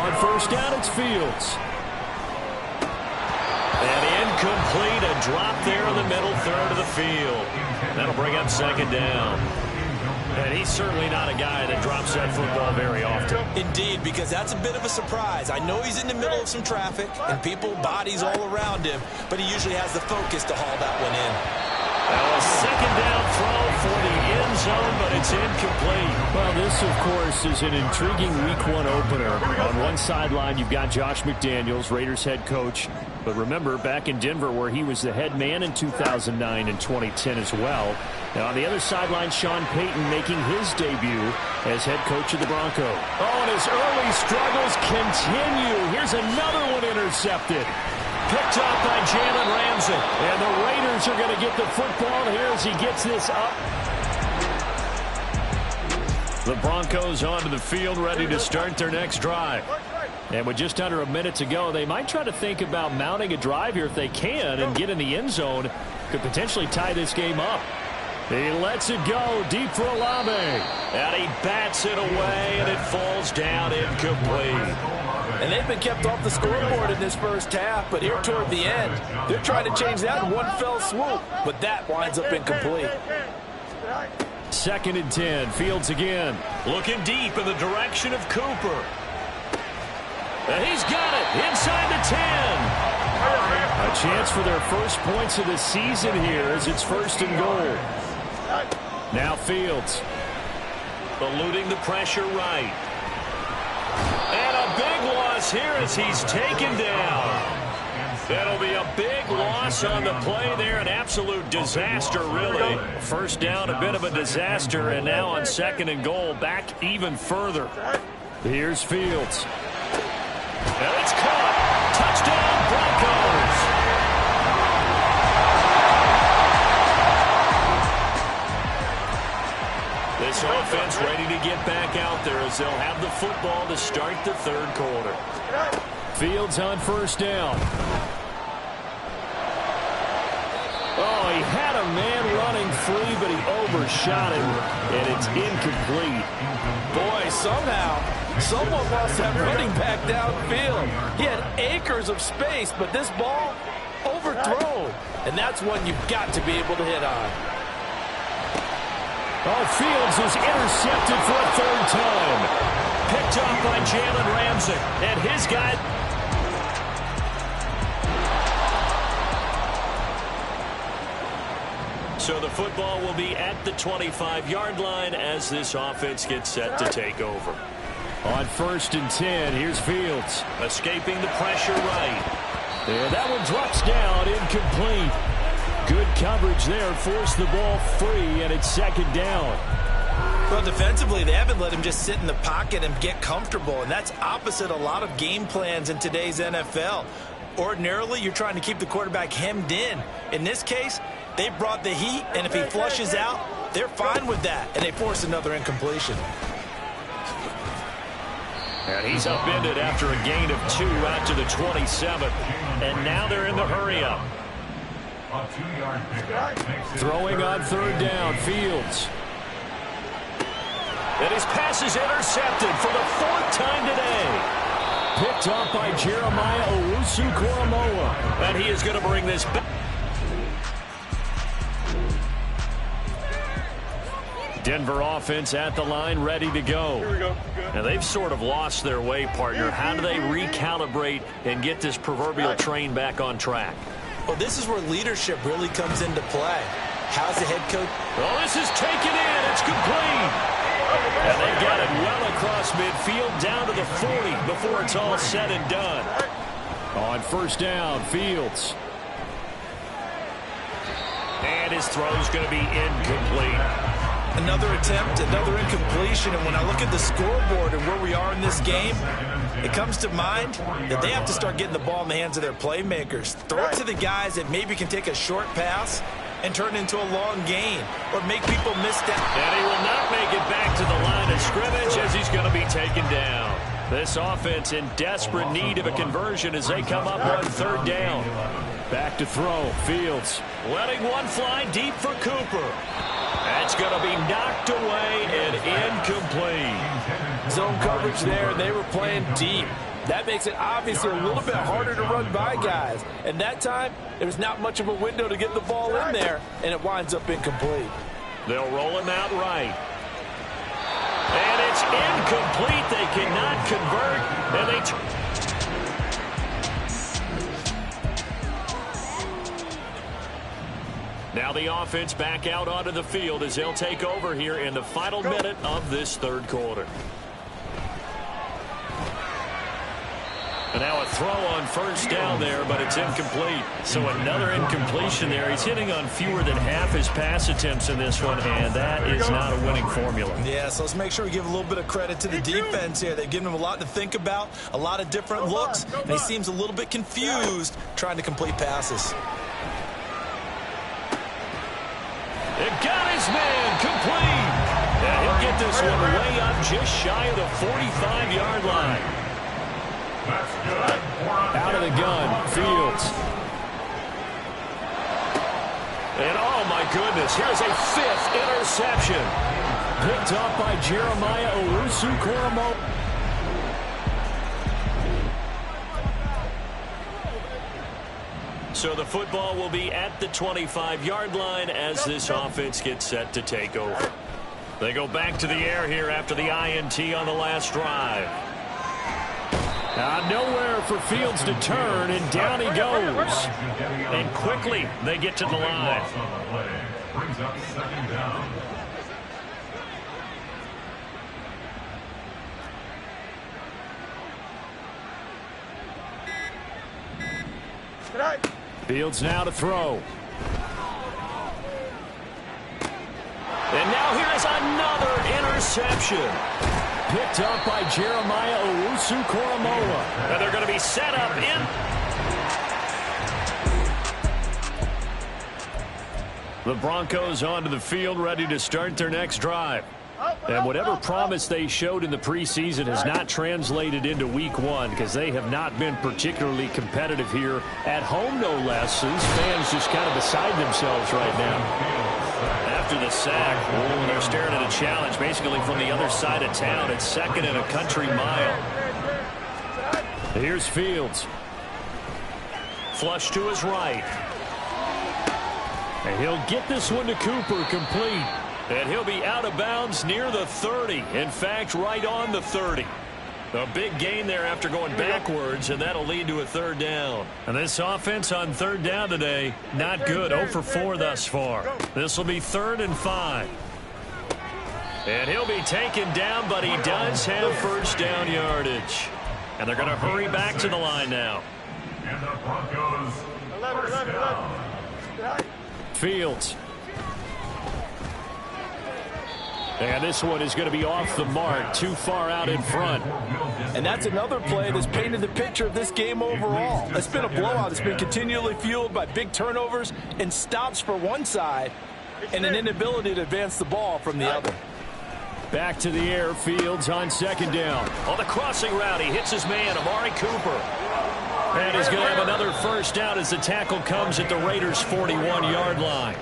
On 1st down, it's Fields. And incomplete, a drop there in the middle 3rd of the field. That'll bring up 2nd down. And he's certainly not a guy that drops that football very often. Indeed, because that's a bit of a surprise. I know he's in the middle of some traffic and people, bodies all around him, but he usually has the focus to haul that one in. Now a 2nd down throw for the end zone, but it's incomplete. Well, this, of course, is an intriguing Week 1 opener. On one sideline, you've got Josh McDaniels, Raiders head coach. But remember, back in Denver, where he was the head man in 2009 and 2010 as well. Now, on the other sideline, Sean Payton making his debut as head coach of the Broncos. Oh, and his early struggles continue. Here's another one intercepted. Picked up by Jalen Ramsey. And the Raiders are going to get the football here as he gets this up. The Broncos onto the field, ready to start their next drive. And with just under a minute to go, they might try to think about mounting a drive here if they can and get in the end zone. Could potentially tie this game up. He lets it go deep for Olave. And he bats it away, and it falls down incomplete. And they've been kept off the scoreboard in this first half, but here toward the end, they're trying to change that in one fell swoop, but that winds up incomplete. 2nd and 10, Fields again. Looking deep in the direction of Cooper. And he's got it inside the 10. A chance for their first points of the season here as it's 1st and goal. Now Fields. Eluding the pressure right. And a big loss here as he's taken down. That'll be a big loss on the play there. An absolute disaster, really. First down, a bit of a disaster, and now on 2nd and goal, back even further. Here's Fields. And it's caught. Touchdown, Broncos. This offense ready to get back out there as they'll have the football to start the 3rd quarter. Fields on 1st down. Oh, he had a man running free, but he overshot it, and it's incomplete. Boy, somehow, someone lost that running back downfield. He had acres of space, but this ball overthrown. And that's one you've got to be able to hit on. Oh, Fields is intercepted for a 3rd time. Picked off by Jalen Ramsey, and his guy. So the football will be at the 25-yard line as this offense gets set to take over. On 1st and 10, here's Fields. Escaping the pressure right. And that one drops down, incomplete. Good coverage there, forced the ball free, and it's 2nd down. Well, defensively, they haven't let him just sit in the pocket and get comfortable, and that's opposite a lot of game plans in today's NFL. Ordinarily, you're trying to keep the quarterback hemmed in. In this case, they brought the heat, and if he flushes out, they're fine with that, and they force another incompletion. And he's upended after a gain of 2 out to the 27th. And now they're in the hurry-up. Throwing on 3rd down, Fields. And his pass is intercepted for the 4th time today. Picked off by Jeremiah Owusu-Koramoah. And he is going to bring this back. Denver offense at the line, ready to go. Here we go. Now they've sort of lost their way, partner. How do they recalibrate and get this proverbial train back on track? Well, this is where leadership really comes into play. How's the head coach? Oh, this is taken in. It's complete. And they got it well across midfield down to the 40 before it's all said and done. On 1st down, Fields. And his throw's going to be incomplete. Another attempt, another incompletion, and when I look at the scoreboard and where we are in this game, it comes to mind that they have to start getting the ball in the hands of their playmakers. Throw it to the guys that maybe can take a short pass and turn it into a long gain or make people miss that. And he will not make it back to the line of scrimmage as he's going to be taken down. This offense in desperate need of a conversion as they come up on 3rd down. Back to throw, Fields. Letting one fly deep for Cooper. That's going to be knocked away and incomplete. Zone coverage there, and they were playing deep. That makes it obviously a little bit harder to run by guys. And that time, there was not much of a window to get the ball in there, and it winds up incomplete. They'll roll him out right. And it's incomplete. They cannot convert, and they... Now the offense back out onto the field as they'll take over here in the final minute of this 3rd quarter. And now a throw on 1st down there, but it's incomplete. So another incompletion there. He's hitting on fewer than half his pass attempts in this one, and that is not a winning formula. Yeah, so let's make sure we give a little bit of credit to the defense here. They've given him a lot to think about, a lot of different looks, and he seems a little bit confused trying to complete passes. It got his man complete. And he'll get this one way up just shy of the 45-yard line. That's good. Out of the gun, Fields. And oh my goodness, here's a 5th interception. Picked off by Jeremiah Owusu-Koramoah. So the football will be at the 25-yard line as this offense gets set to take over. They go back to the air here after the INT on the last drive. Nowhere for Fields to turn, and down he goes. And quickly they get to the line. Brings up second down. Fields now to throw. And now here's another interception. Picked up by Jeremiah Owusu-Koramoah. And they're going to be set up in. The Broncos onto the field, ready to start their next drive. And whatever promise they showed in the preseason has not translated into week one because they have not been particularly competitive here at home, no less. So these fans just kind of beside themselves right now. After the sack, they're staring at a challenge basically from the other side of town. It's second and a country mile. Here's Fields. Flush to his right. And he'll get this one to Cooper, complete. And he'll be out of bounds near the 30. In fact, right on the 30. A big gain there after going backwards, and that'll lead to a third down. And this offense on third down today, not good. 0 for 4 thus far. This will be 3rd and 5. And he'll be taken down, but he does have first down yardage. And they're going to hurry back to the line now. And the Broncos first down. Fields. And this one is going to be off the mark, too far out in front. And that's another play that's painted the picture of this game overall. It's been a blowout. It's been continually fueled by big turnovers and stops for one side and an inability to advance the ball from the other. Back to the air, Fields on second down. On the crossing route, he hits his man, Amari Cooper. And he's going to have another first down as the tackle comes at the Raiders' 41-yard line.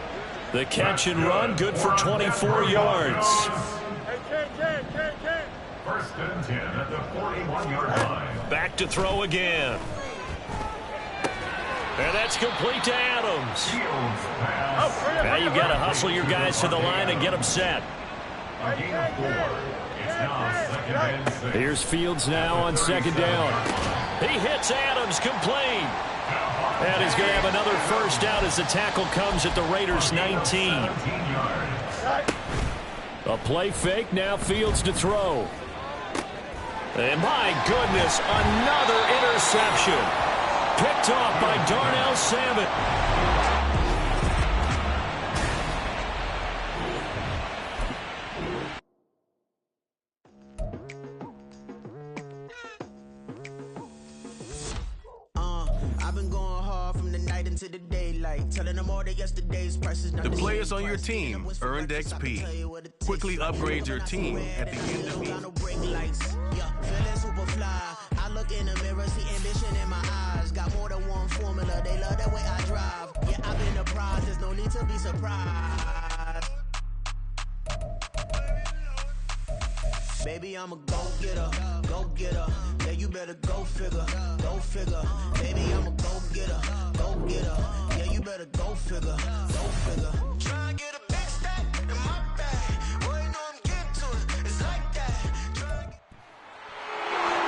The catch and run, good for 24 yards. First and 10 at the 41-yard line. Back to throw again. And that's complete to Adams. Now you've got to hustle your guys to the line and get them set. A gain of 4. It's now second and 6. Here's Fields now on second down. He hits Adams, complete. And he's going to have another first down as the tackle comes at the Raiders' 19. A play fake, now Fields to throw. And my goodness, another interception. Picked off by Darnell Savage. The players on your team earned XP. Quickly upgrade your team at the end of each. I look in the mirror, see ambition in my eyes. Got more than one formula, they love the way I drive. Yeah, I've been the prize, there's no need to be surprised. Baby, I'm a go-getter, go-getter. Yeah, you better go figure, go figure. Baby, I'm a go-getter, go-getter. Yeah, you better go figure, go figure. Try and get a big stack in my bag. Boy, you know I'm getting to it, it's like that.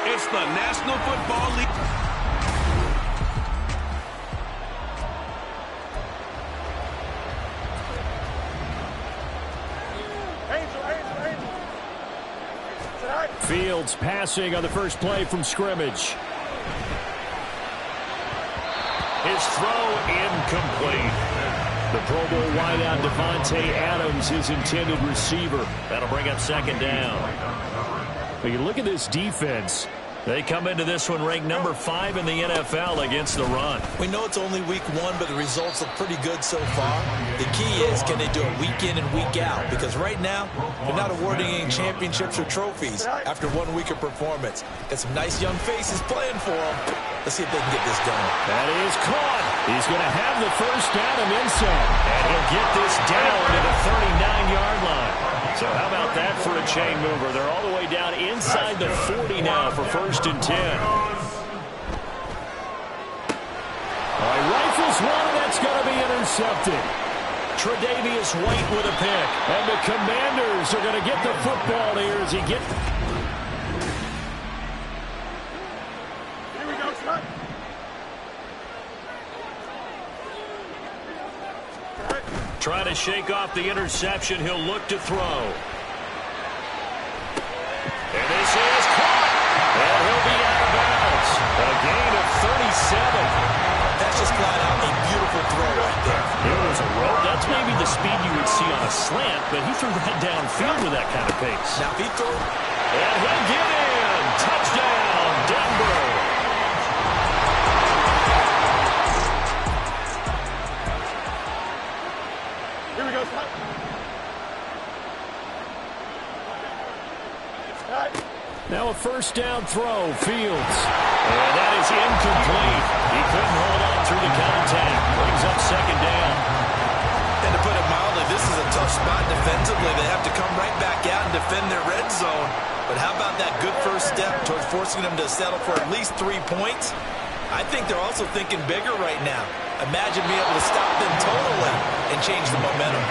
It's the National Football League. Fields passing on the first play from scrimmage. His throw incomplete. The Pro Bowl wideout Devontae Adams, his intended receiver. That'll bring up second down. But you look at this defense. They come into this one ranked number 5 in the NFL against the run. We know it's only week 1, but the results look pretty good so far. The key is, can they do it week in and week out? Because right now, they're not awarding any championships or trophies after 1 week of performance. Got some nice young faces playing for them. Let's see if they can get this done. That is caught. He's going to have the first down and then some. And he'll get this down to the 39-yard line. So how about that for a chain mover? They're all the way down inside the 40 now for first and 10. Rifles one, and that's going to be intercepted. Tre'Davious White with a pick. And the Commanders are going to get the football here as he gets... Trying to shake off the interception. He'll look to throw. And this is caught. And he'll be out of bounds. A gain of 37. That's just flat out a beautiful throw right there. It was a rope. That's maybe the speed you would see on a slant, but he threw that downfield with that kind of pace. Now, if he threw... And he'll get in. Touchdown, Denver. Here we go, Scott. Now a first down throw, Fields. And that is incomplete. He couldn't hold on through the contact. Brings up second down. And to put it mildly, this is a tough spot defensively. They have to come right back out and defend their red zone. But how about that good first step towards forcing them to settle for at least 3 points? I think they're also thinking bigger right now. Imagine being able to stop them totally and change the momentum.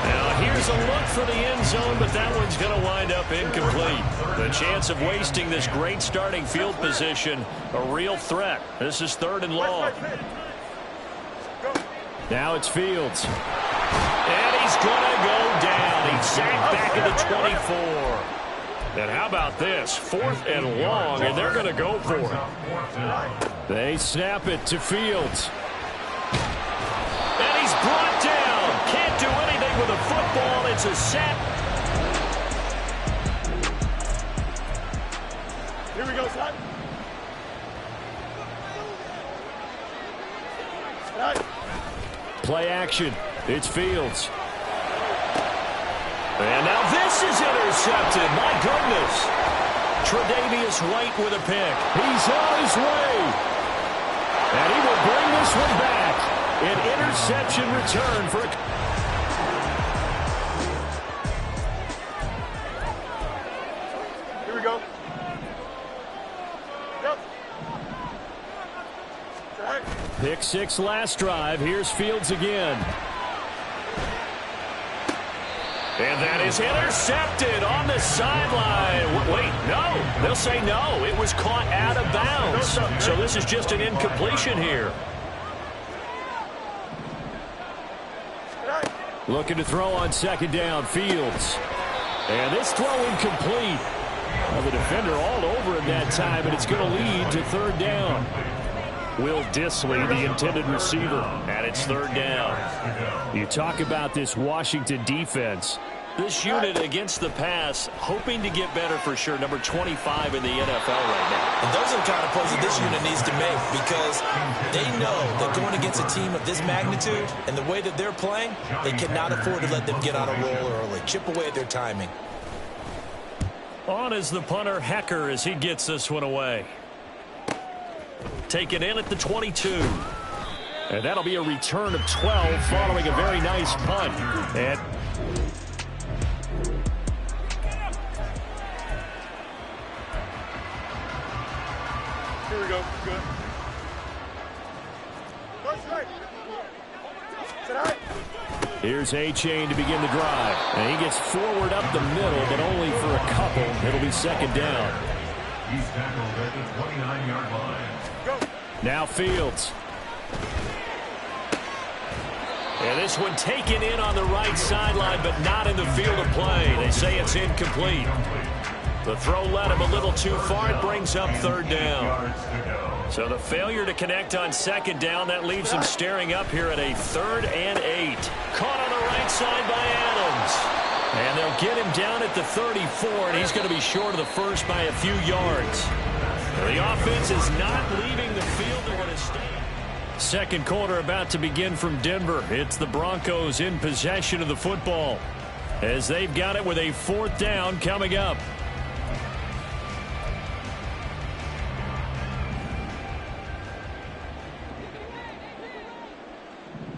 Now here's a look for the end zone, but that one's going to wind up incomplete. The chance of wasting this great starting field position, a real threat. This is 3rd and long. Now it's Fields. And he's going to go down. He's sacked back at the 24. And how about this? 4th and long, and they're going to go for it. They snap it to Fields. And he's brought down. Can't do anything with a football. It's a sack. Here we go, son. Play action. It's Fields. And now this is intercepted. My goodness. Tre'Davious White with a pick. He's on his way. And he will bring this one back. An interception return for a... Here we go. Yep. Pick 6 last drive. Here's Fields again. And that is intercepted on the sideline. Wait, no. They'll say no. It was caught out of bounds. So this is just an incompletion here. Looking to throw on 2nd down, Fields. And this throw incomplete. Well, the defender all over him that time, and it's going to lead to 3rd down. Will Dissly, the intended receiver, and it's 3rd down. You talk about this Washington defense. This unit against the pass, hoping to get better for sure. Number 25 in the NFL right now. And those are the kind of plays that this unit needs to make because they know that going against a team of this magnitude and the way that they're playing, they cannot afford to let them get on a roll early. Chip away at their timing. On is the punter, Hecker, as he gets this one away. Taken in at the 22. And that'll be a return of 12 following a very nice punt. And here we go. Good. here's A-Chain to begin the drive. And he gets forward up the middle, but only for a couple. It'll be 2nd down. He's tackled at the 29-yard line. Go. Now Fields. And this one taken in on the right sideline, but not in the field of play. They say it's incomplete. The throw led him a little too far. It brings up 3rd down. So the failure to connect on 2nd down, that leaves him staring up here at a 3rd and 8. Caught on the right side by Adams. And they'll get him down at the 34, and he's going to be short of the first by a few yards. The offense is not leaving the field. They're going to stay. Second quarter about to begin from Denver. It's the Broncos in possession of the football as they've got it with a 4th down coming up.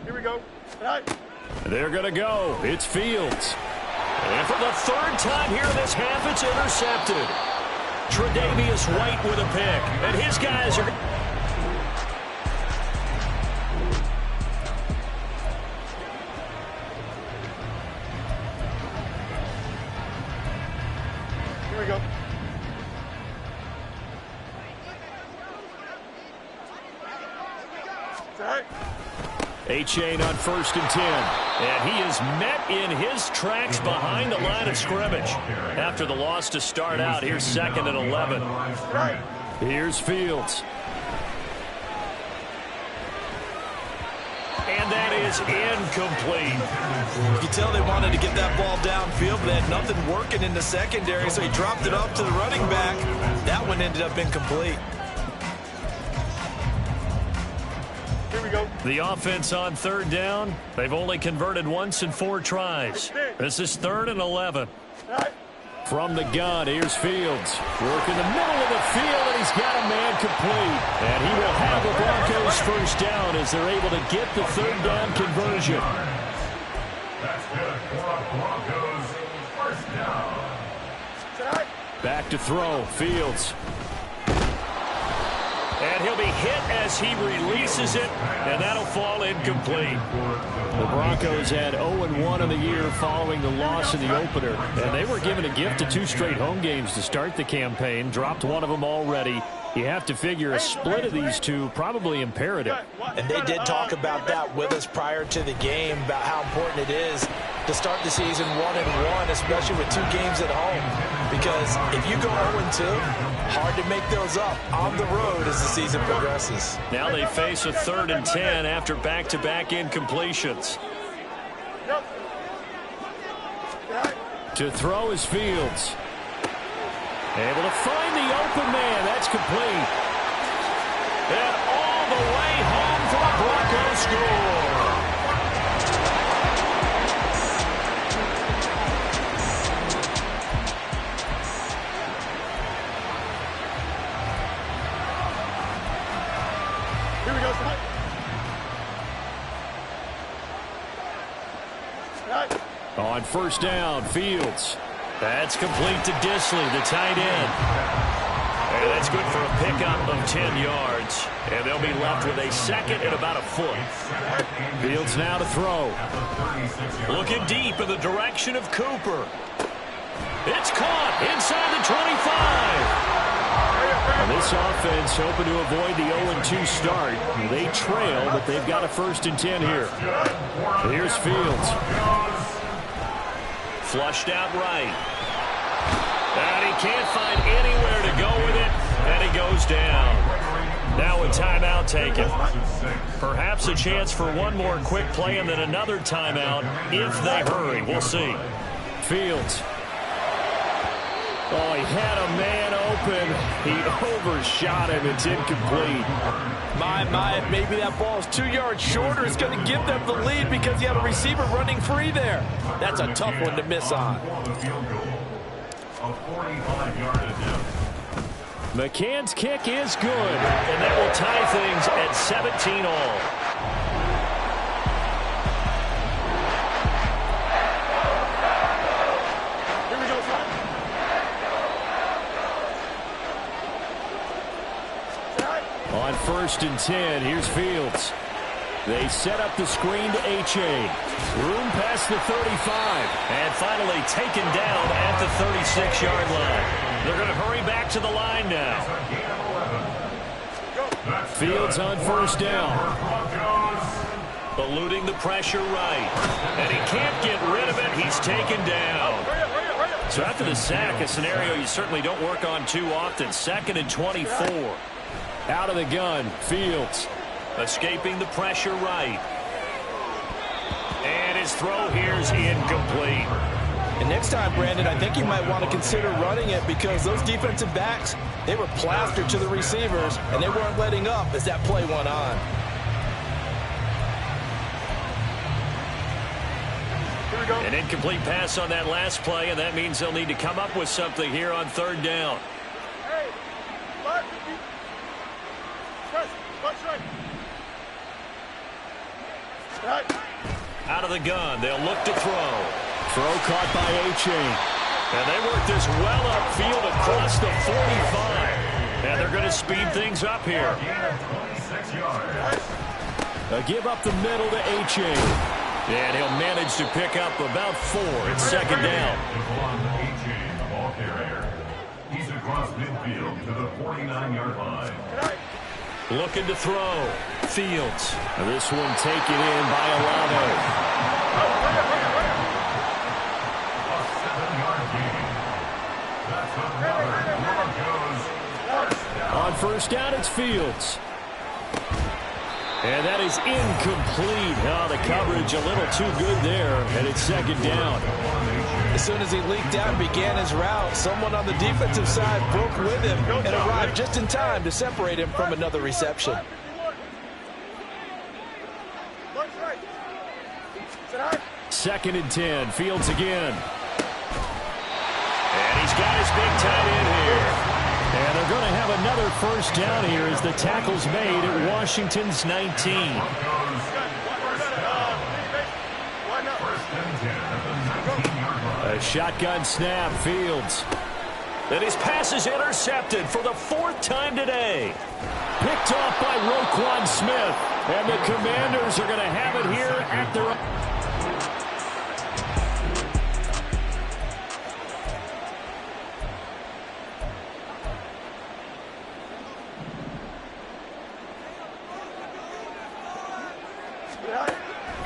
Here we go. They're going to go. It's Fields. And for the 3rd time here in this half, it's intercepted. Tre'Davious White with a pick. And his guys are... Here we go. A-Chain on 1st and 10. And he is met in his tracks behind the line of scrimmage. After the loss to start out, here's 2nd and 11. Here's Fields. And that is incomplete. You can tell they wanted to get that ball downfield, but they had nothing working in the secondary, so he dropped it off to the running back. That one ended up incomplete. Here we go. The offense on 3rd down. They've only converted once in 4 tries. This is 3rd and 11. From the gun, here's Fields. Work in the middle of the field, and he's got a man complete. And he will have the Broncos 1st down as they're able to get the 3rd down conversion. That's good for Broncos. 1st down. Back to throw, Fields. And he'll be hit as he releases it, and that'll fall incomplete. The Broncos had 0-1 in the year following the loss in the opener, and they were given a gift of 2 straight home games to start the campaign, dropped one of them already. You have to figure a split of these two probably imperative. And they did talk about that with us prior to the game, about how important it is to start the season 1-1, especially with 2 games at home. Because if you go 0-2, hard to make those up on the road as the season progresses. Now they face a 3rd and 10 after back-to-back incompletions. To throw is Fields. Able to find the open man. That's complete. And all the way home for the Broncos score. Here we go. On 1st down, Fields. That's complete to Disley, the tight end. And that's good for a pickup of 10 yards. And they'll be left with a 2nd and about a foot. Fields now to throw. Looking deep in the direction of Cooper. It's caught inside the 25. Well, this offense hoping to avoid the 0-2 start. They trail, but they've got a 1st and 10 here. Here's Fields. Flushed out right. And he can't find anywhere to go with it, and he goes down. Now a timeout taken. Perhaps a chance for one more quick play and then another timeout if they hurry. We'll see. Fields. Oh, he had a man open. He overshot him. It's incomplete. My, maybe that ball is 2 yards shorter. It's going to give them the lead because he had a receiver running free there. That's a tough one to miss on. McCann's kick is good, and that will tie things at 17 all. On 1st and 10, here's Fields. They set up the screen to A-Chain. Room past the 35. And finally taken down at the 36-yard line. They're going to hurry back to the line now. Fields on 1st down. Eluding the pressure right. And he can't get rid of it. He's taken down. So after the sack, a scenario you certainly don't work on too often. 2nd and 24. Out of the gun, Fields. Escaping the pressure right. And his throw here's incomplete. And next time, Brandon, I think you might want to consider running it because those defensive backs, they were plastered to the receivers, and they weren't letting up as that play went on. Here we go. An incomplete pass on that last play, and that means they'll need to come up with something here on 3rd down. Hey, what? Out of the gun, they'll look to throw. Throw caught by A-Chain. And they work this well upfield across the 45. And they're going to speed things up here. A give up the middle to A-Chain. And he'll manage to pick up about 4. It's 2nd down. He's across midfield to the 49-yard line. Looking to throw. Fields. This one taken in by Olave. A 7-yard gain. That's another Broncos first down. On first down, it's Fields. And that is incomplete. Oh, the coverage a little too good there, and it's second down. As soon as he leaked out and began his route, someone on the defensive side broke with him and arrived just in time to separate him from another reception. Second and 10. Fields again. And he's got his big tight end here. And they're going to have another first down here as the tackle's made at Washington's 19. A shotgun snap. Fields. And his pass is intercepted for the 4th time today. Picked off by Roquan Smith. And the Commanders are going to have it here at their...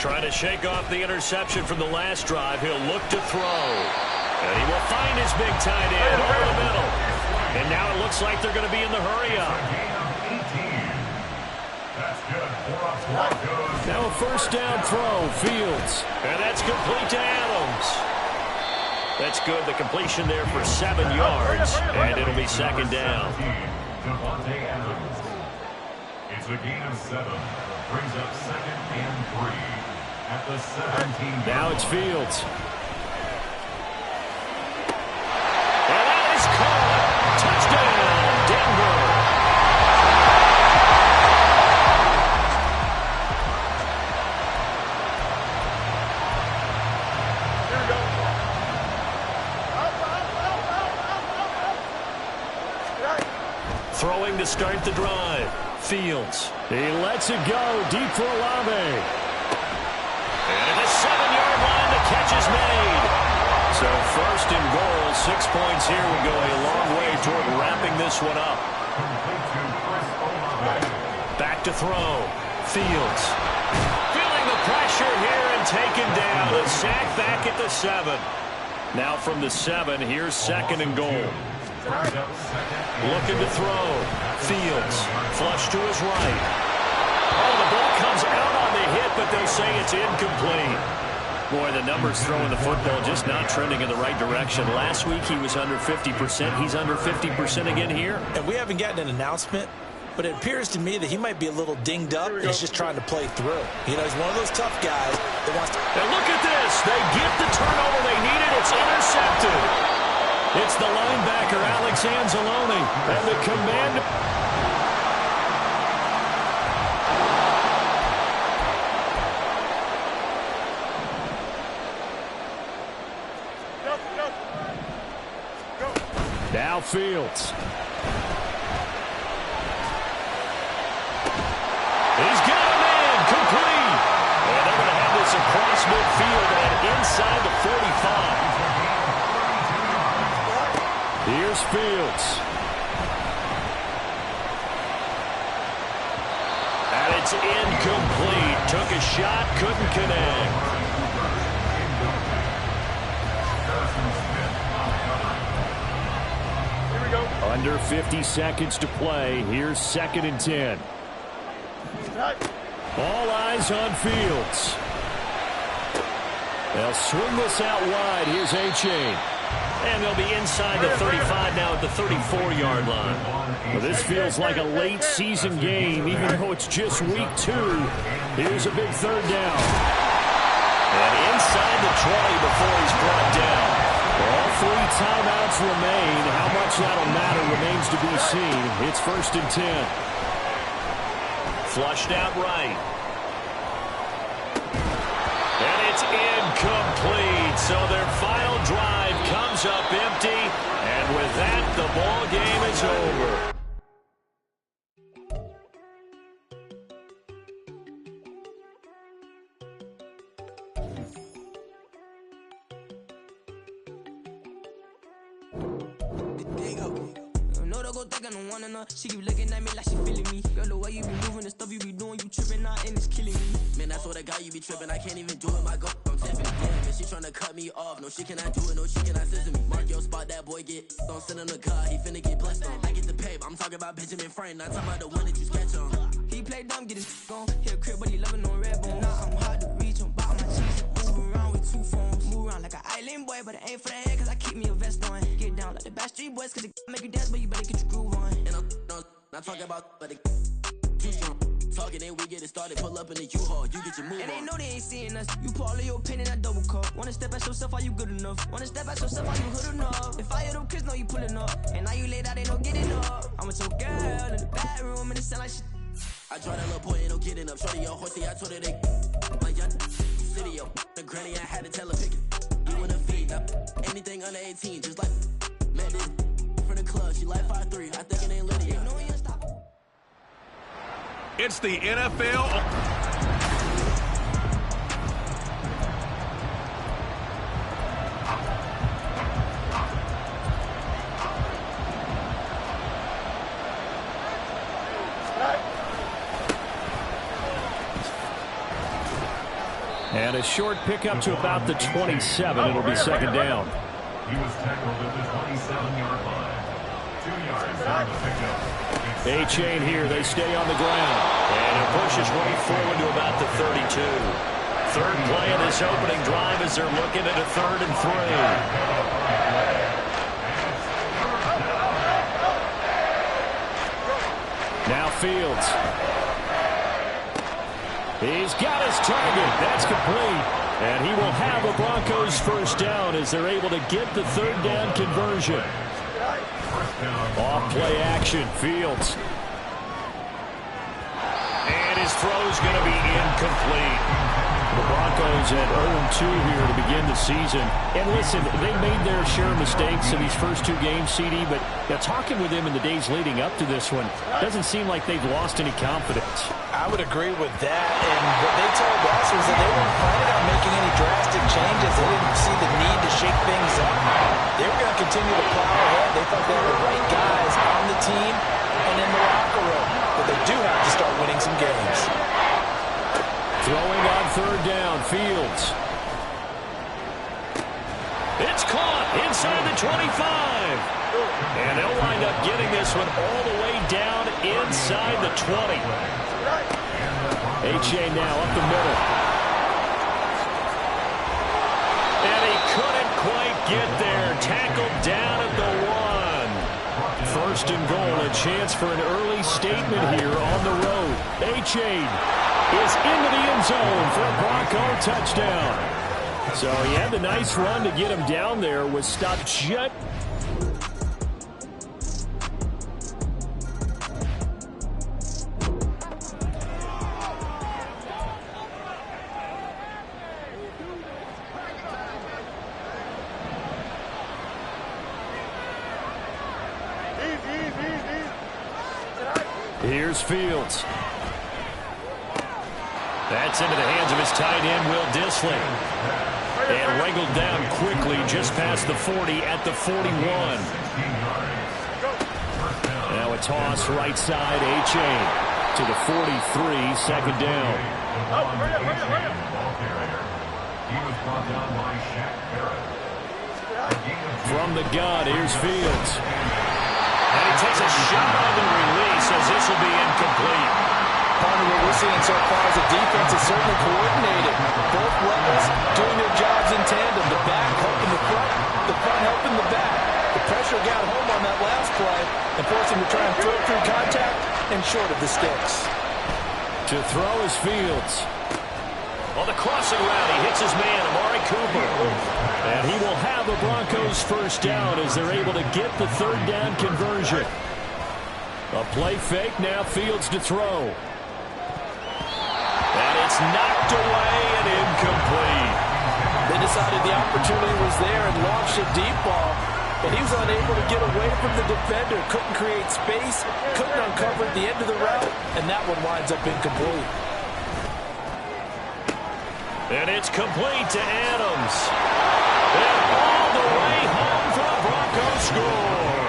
Trying to shake off the interception from the last drive. He'll look to throw. And he will find his big tight end over the middle. And now it looks like they're going to be in the hurry-up. Now a first down throw. Fields. And that's complete to Adams. That's good. The completion there for 7 yards. And it'll be second down. It's a gain of 7. Brings up 2nd and 3 at the 17. Now it's Fields. And that is caught. Touchdown, Denver. Throwing to start the drive. Fields. He lets it go deep for Olave. And at the 7-yard line, the catch is made. So first and goal, 6 points here would go a long way toward wrapping this one up. Back to throw. Fields. Feeling the pressure here and taken down. A sack back at the 7. Now from the 7, here's second and goal. Looking to throw. Fields. Flush to his right. Oh, the ball comes out on the hit, but they'll say it's incomplete. Boy, the numbers throwing the football just not trending in the right direction. Last week he was under 50%. He's under 50% again here. And we haven't gotten an announcement, but it appears to me that he might be a little dinged up. He's just trying to play through. You know, he's one of those tough guys that wants to... And look at this. They get the turnover they needed. It's intercepted. It's the linebacker, Alex Anzalone, and the Commander. Now Fields. He's got a man, complete. And they're going to have this across midfield and inside the 45. Here's Fields. And it's incomplete. Took a shot, couldn't connect. Under 50 seconds to play. Here's second and 10. All eyes on Fields. They'll swing this out wide. Here's A-Chain. And they'll be inside the 35 now at the 34-yard line. Well, this feels like a late-season game, even though it's just week 2. Here's a big third down. And inside the 20 before he's brought down. All 3 timeouts remain. How much that'll matter remains to be seen. It's first and 10. Flushed out right. And it's incomplete. So their final drive comes up empty. And with that, the ball game is over. go think I don't want her. She keep looking at me like she feeling me. Girl, the way you be moving, the stuff you be doing, you tripping out and it's killing me. Man, that's what I got, you be tripping. I can't even do it, my go. I'm tipping. Damn, and she tryna cut me off. No, she cannot do it, no, she cannot scissor me. Mark your spot, that boy get. Don't sit in the car, he finna get blessed on. I get the pay, but I'm talking about Benjamin Franklin, not talking about the one that you sketch on. He play dumb, get his gone. Hit a crib, but he loving on red bone. Now I'm hard to reach on bottom my cheeks. Move around with 2 phones. Move around like an island boy, but it ain't for the head, cause I keep me a vest on. Get down like the Backstreet Boys, cause it make you dance, but you better get your groove on. And I'm not talking about, but it too strong. Talking, then we get it started, pull up in the U-Haul, you get your move and on. they know they ain't seeing us. You pull all of your pin in that double cup. Wanna step at yourself, are you good enough? Wanna step at yourself, are you hood enough? If I hear them kids, know you pulling up. And now you laid out, they don't get enough. I'm with your girl in the bedroom, and it sound like shit. I draw that little boy, ain't no getting up. Shorty, your horsey, I told her they my young city, yo. The granny, I had to tell her pick it. You wanna feed up anything under 18, just like Madden. From the club, she like 5'3". I think it ain't lit yet. It's the NFL. And a short pickup to about the 27. It'll be second down. He was tackled at the 27-yard line. 2 yards on the pickup. A-Chain here. They stay on the ground. And it pushes way forward to about the 32. Third play of this opening drive as they're looking at a 3rd and 3. Now Fields. He's got his target. That's complete. And he will have a Broncos first down as they're able to get the 3rd down conversion. Off play action. Fields. And his throw's going to be incomplete. The Broncos at 0-2 here to begin the season. And listen, they made their share of mistakes in these first 2 games, CD, but talking with them in the days leading up to this one, doesn't seem like they've lost any confidence. I would agree with that, and what they told us was that they weren't planning on making any drastic changes. They didn't see the need to shake things up. They were going to continue to plow ahead. They thought they had the right guys on the team and in the locker room, but they do have to start winning some games. Throwing on 3rd down, Fields. It's caught inside the 25. And they'll wind up getting this one all the way down inside the 20. A-Chain now up the middle. And he couldn't quite get there. Tackled down at the 1. 1st and goal, a chance for an early statement here on the road. A-Chain is into the end zone for a Bronco touchdown. So he had the nice run to get him down there, was stopped just. Here's Fields. That's into the hands of his tight end, Will Dissly. And wriggled down quickly just past the 40 at the 41. Now a toss right side, A-Chain to the 43, second down. From the gun, here's Fields. And he takes a shot on the release as this will be incomplete. Part of what we're seeing so far is the defense is certainly coordinated. Both levels doing their jobs in tandem. The back helping the front helping the back. The pressure got home on that last play and forced him to try and throw through contact and short of the sticks. To throw is Fields. On the crossing route, he hits his man, Amari Cooper. And he will have a Broncos first down as they're able to get the 3rd down conversion. A play fake, now Fields to throw. And it's knocked away and incomplete. They decided the opportunity was there and launched a deep ball, but he was unable to get away from the defender, couldn't create space, couldn't uncover the end of the route, and that one winds up incomplete. And it's complete to Adams. And all the way home for a Broncos score.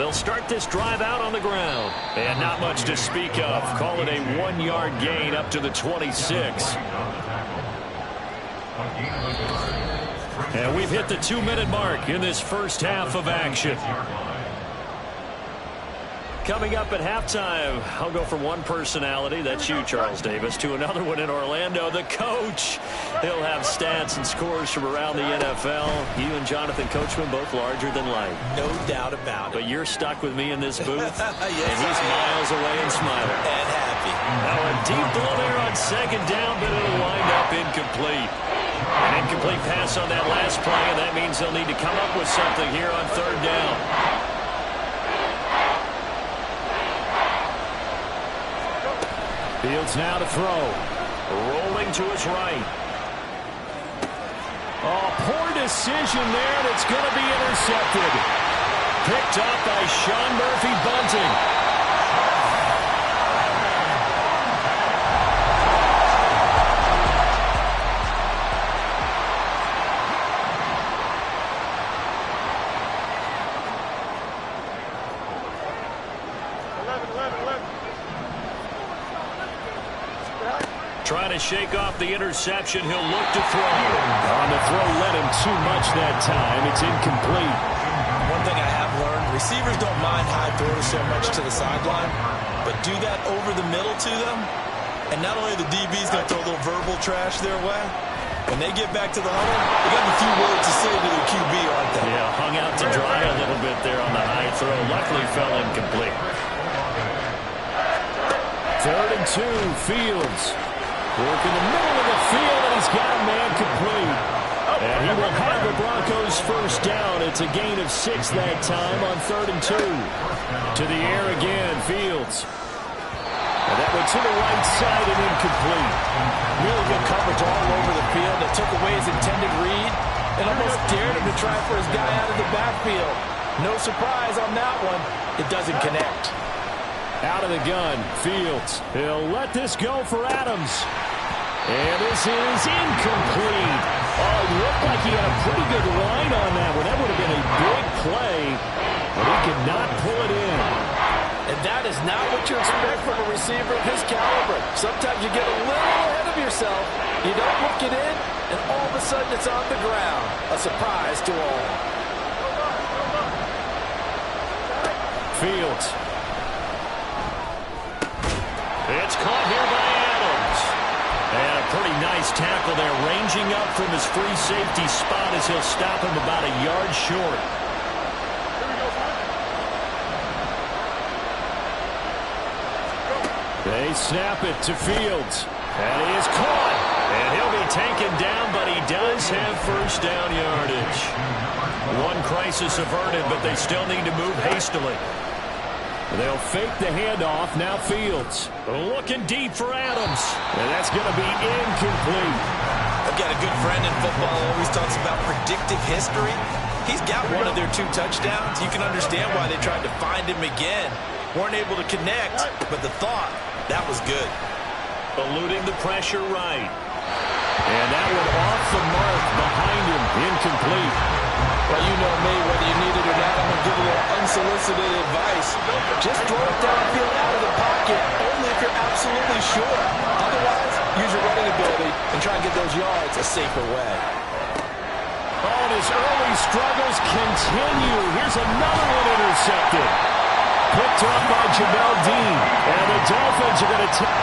They'll start this drive out on the ground. And not much to speak of. Call it a 1-yard gain up to the 26. And we've hit the 2-minute mark in this first half of action. Coming up at halftime, I'll go from one personality, that's you, Charles Davis, to another one in Orlando, the coach. He'll have stats and scores from around the NFL. You and Jonathan Coachman both larger than life. No doubt about it. But you're stuck with me in this booth, Yes, and he's miles away and smiling. And happy. Now a deep ball there on second down, but it'll wind up incomplete. An incomplete pass on that last play, and that means they'll need to come up with something here on third down. Fields now to throw. Rolling to his right. Oh, poor decision there, and it's going to be intercepted. Picked up by Sean Murphy Bunting. Trying to shake off the interception. He'll look to throw. On the throw, let him too much that time. It's incomplete. One thing I have learned, receivers don't mind high throws so much to the sideline, but do that over the middle to them, and not only the DB's going to throw a little verbal trash their way, when they get back to the huddle, they got a few words to say to their QB, aren't they? Yeah, hung out to dry a little bit there on the high throw. Luckily fell incomplete. 3rd and 2, Fields. Work in the middle of the field, and he's got a man complete. And he will have the Broncos first down. It's a gain of 6 that time on 3rd and 2. To the air again, Fields. And that went to the right side and incomplete. Really good coverage all over the field. That took away his intended read and almost dared him to try for his guy out of the backfield. No surprise on that one. It doesn't connect. Out of the gun, Fields. He'll let this go for Adams. And this is incomplete. Oh, it looked like he had a pretty good line on that one. That would have been a big play, but he could not pull it in. And that is not what you expect from a receiver of his caliber. Sometimes you get a little ahead of yourself. You don't look it in, and all of a sudden it's on the ground. A surprise to all. Fields. It's caught here by Adams. And a pretty nice tackle there, ranging up from his free safety spot as he'll stop him about a yard short. They snap it to Fields. And he is caught. And he'll be taken down, but he does have first down yardage. One crisis averted, but they still need to move hastily. They'll fake the handoff. Now Fields. Looking deep for Adams. And that's going to be incomplete. I've got a good friend in football who always talks about predictive history. He's got one of their 2 touchdowns. You can understand why they tried to find him again. Weren't able to connect, but the thought, that was good. Eluding the pressure right. And that one off the mark behind him. Incomplete. Well, you know me, whether you need it or not, I'm going to give a little unsolicited advice. Just throw it downfield out of the pocket, only if you're absolutely sure. Otherwise, use your running ability and try and get those yards a safer way. Oh, and his early struggles continue. Here's another one intercepted. Picked up by Jamel Dean. And the Dolphins are going to take...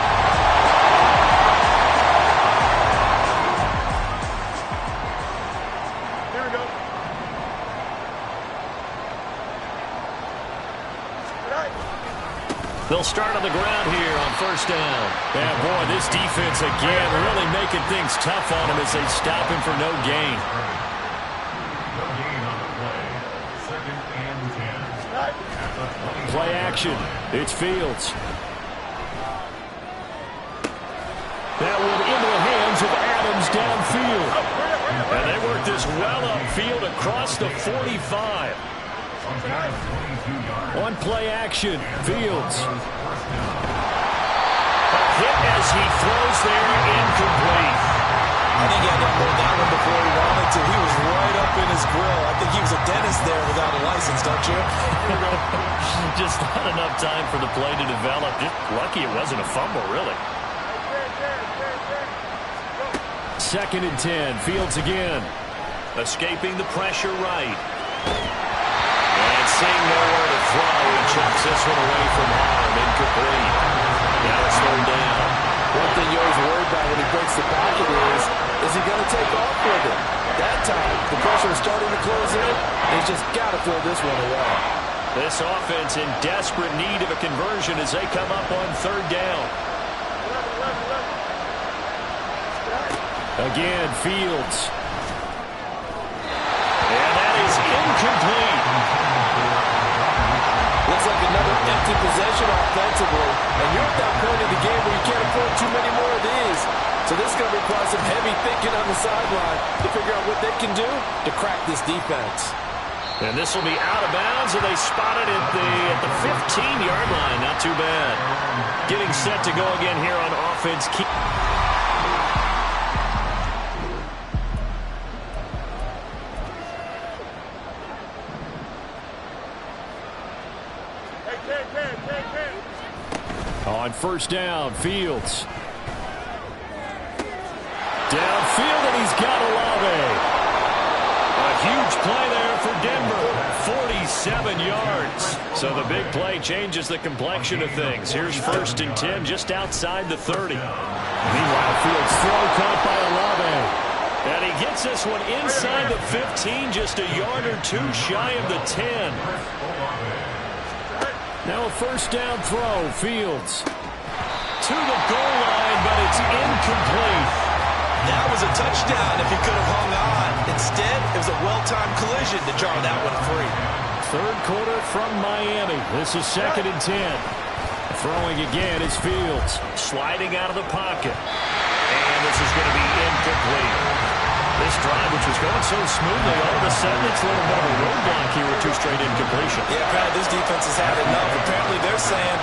They'll start on the ground here on first down. Yeah, boy, this defense again really making things tough on him as they stop him for no gain. No gain on the play. 2nd and 10. Play action. It's Fields. That one into the hands of Adams downfield. And they work this well upfield across the 45. On play action, Fields. A hit as he throws there, incomplete. I think he had to unload that one before he wanted to. He was right up in his grill. I think he was a dentist there without a license, don't you? Just not enough time for the play to develop. Just lucky it wasn't a fumble, really. 2nd and 10. Fields again. Escaping the pressure right. And seeing nowhere to throw, he chucks this one away from harm. Incomplete. Now it's 3rd down. One thing you always worry about when he breaks the pocket is he going to take off with it? That time, the pressure is starting to close in. He's just got to throw this one away. This offense in desperate need of a conversion as they come up on 3rd down. Again, Fields. And that is incomplete. Looks like another empty possession offensively. And you're at that point in the game where you can't afford too many more of these. So this is going to require some heavy thinking on the sideline to figure out what they can do to crack this defense. And this will be out of bounds, and they spot it at the 15-yard line. Not too bad. Getting set to go again here on offense. On 1st down, Fields. Downfield, and he's got Olave. A huge play there for Denver. 47 yards. So the big play changes the complexion of things. Here's 1st and 10 just outside the 30. Meanwhile, Fields throw caught by Olave. And he gets this one inside the 15, just a yard or two shy of the 10. Now a 1st down throw, Fields. To the goal line, but it's incomplete. That was a touchdown if he could have hung on. Instead, it was a well-timed collision to jar that one free. 3rd quarter from Miami. This is 2nd and 10. Throwing again is Fields. Sliding out of the pocket. And this is going to be incomplete. This drive, which was going so smoothly, all of a sudden it's a little bit of a roadblock here with 2 straight incompletions. Yeah, apparently this defense has had enough. Apparently they're saying,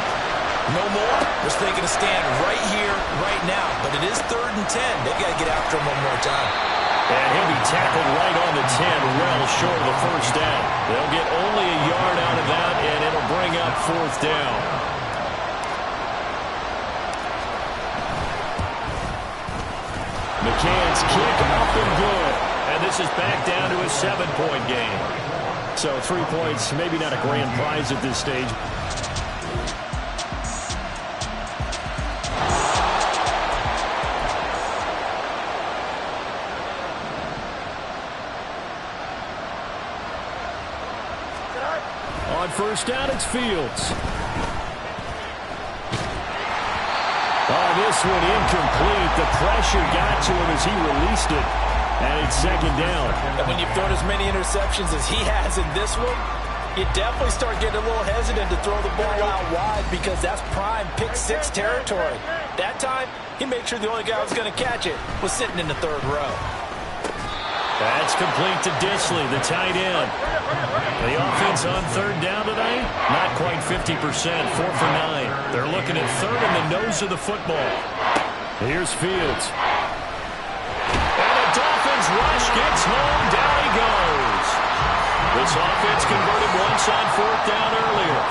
no more. We're taking a stand right here, right now. But it is 3rd and 10. They've got to get after him one more time. And he'll be tackled right on the 10, well short of the 1st down. They'll get only a yard out of that, and it'll bring up 4th down. McCann's kick up and good. And this is back down to a 7-point game. So 3 points, maybe not a grand prize at this stage. On 1st down, it's Fields. This one incomplete. The pressure got to him as he released it. And it's 2nd down. And when you've thrown as many interceptions as he has in this one, you definitely start getting a little hesitant to throw the ball out wide because that's prime pick 6 territory. That time, he made sure the only guy who was going to catch it was sitting in the 3rd row. That's complete to Disley, the tight end. The offense on 3rd down today, not quite 50%, 4 for 9. They're looking at 3rd in the nose of the football. Here's Fields. And the Dolphins rush gets home, down he goes. This offense converted once on 4th down earlier.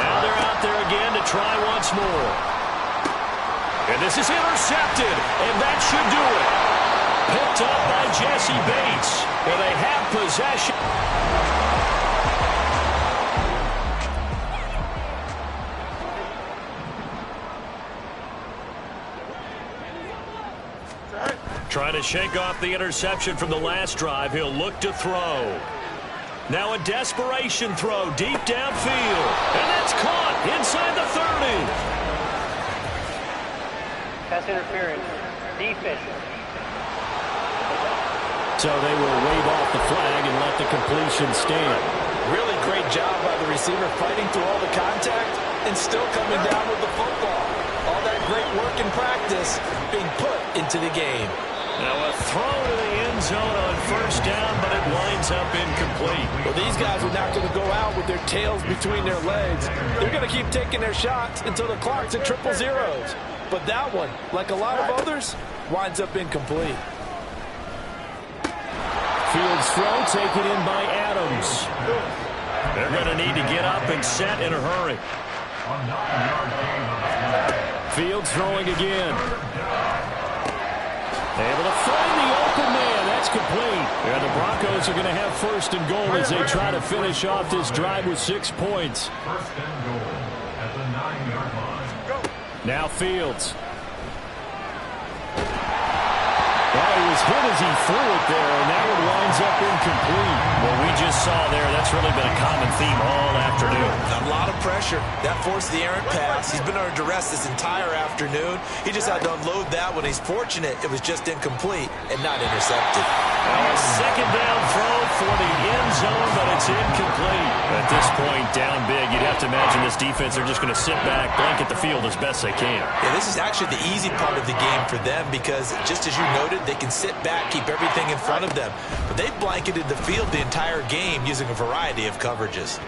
Now they're out there again to try once more. And this is intercepted, and that should do it. Picked up by Jesse Bates, and they have possession. Trying to shake off the interception from the last drive. He'll look to throw. Now a desperation throw deep downfield, and that's caught inside the 30. Pass interference. Defense. So they will wave off the flag and let the completion stand. Really great job by the receiver fighting through all the contact and still coming down with the football. All that great work in practice being put into the game. Now a throw to the end zone on 1st down, but it winds up incomplete. Well, these guys are not going to go out with their tails between their legs. They're going to keep taking their shots until the clock's at triple zeros. But that one, like a lot of others, winds up incomplete. Fields throw taken in by Adams. They're going to need to get up and set in a hurry. Fields throwing again. Able to find the open man. That's complete. And the Broncos are going to have first and goal as they try to finish off this drive with 6 points. First and goal at the 9-yard line. Now Fields. Well, he was hit as he threw it there, and that one winds up incomplete. What we just saw there, that's really been a common theme all afternoon. A lot of pressure. That forced the errant pass. He's been under duress this entire afternoon. He just had to unload that one. He's fortunate it was just incomplete and not intercepted. Well, a second down throw for the end zone, but it's incomplete. At this point, down big, you'd have to imagine this defense, they're just going to sit back, blanket the field as best they can. Yeah, this is actually the easy part of the game for them because, just as you noted, they can sit back, keep everything in front of them. But they've blanketed the field the entire game using a variety of coverages.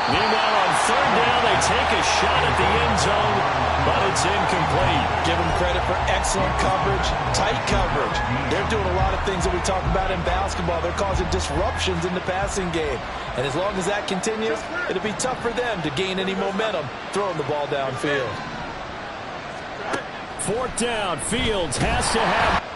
Meanwhile, on third down, they take a shot at the end zone, but it's incomplete. Give them credit for excellent coverage, tight coverage. They're doing a lot of things that we talk about in basketball. They're causing disruptions in the passing game. And as long as that continues, it'll be tough for them to gain any momentum throwing the ball downfield. Fourth down, Fields has to have...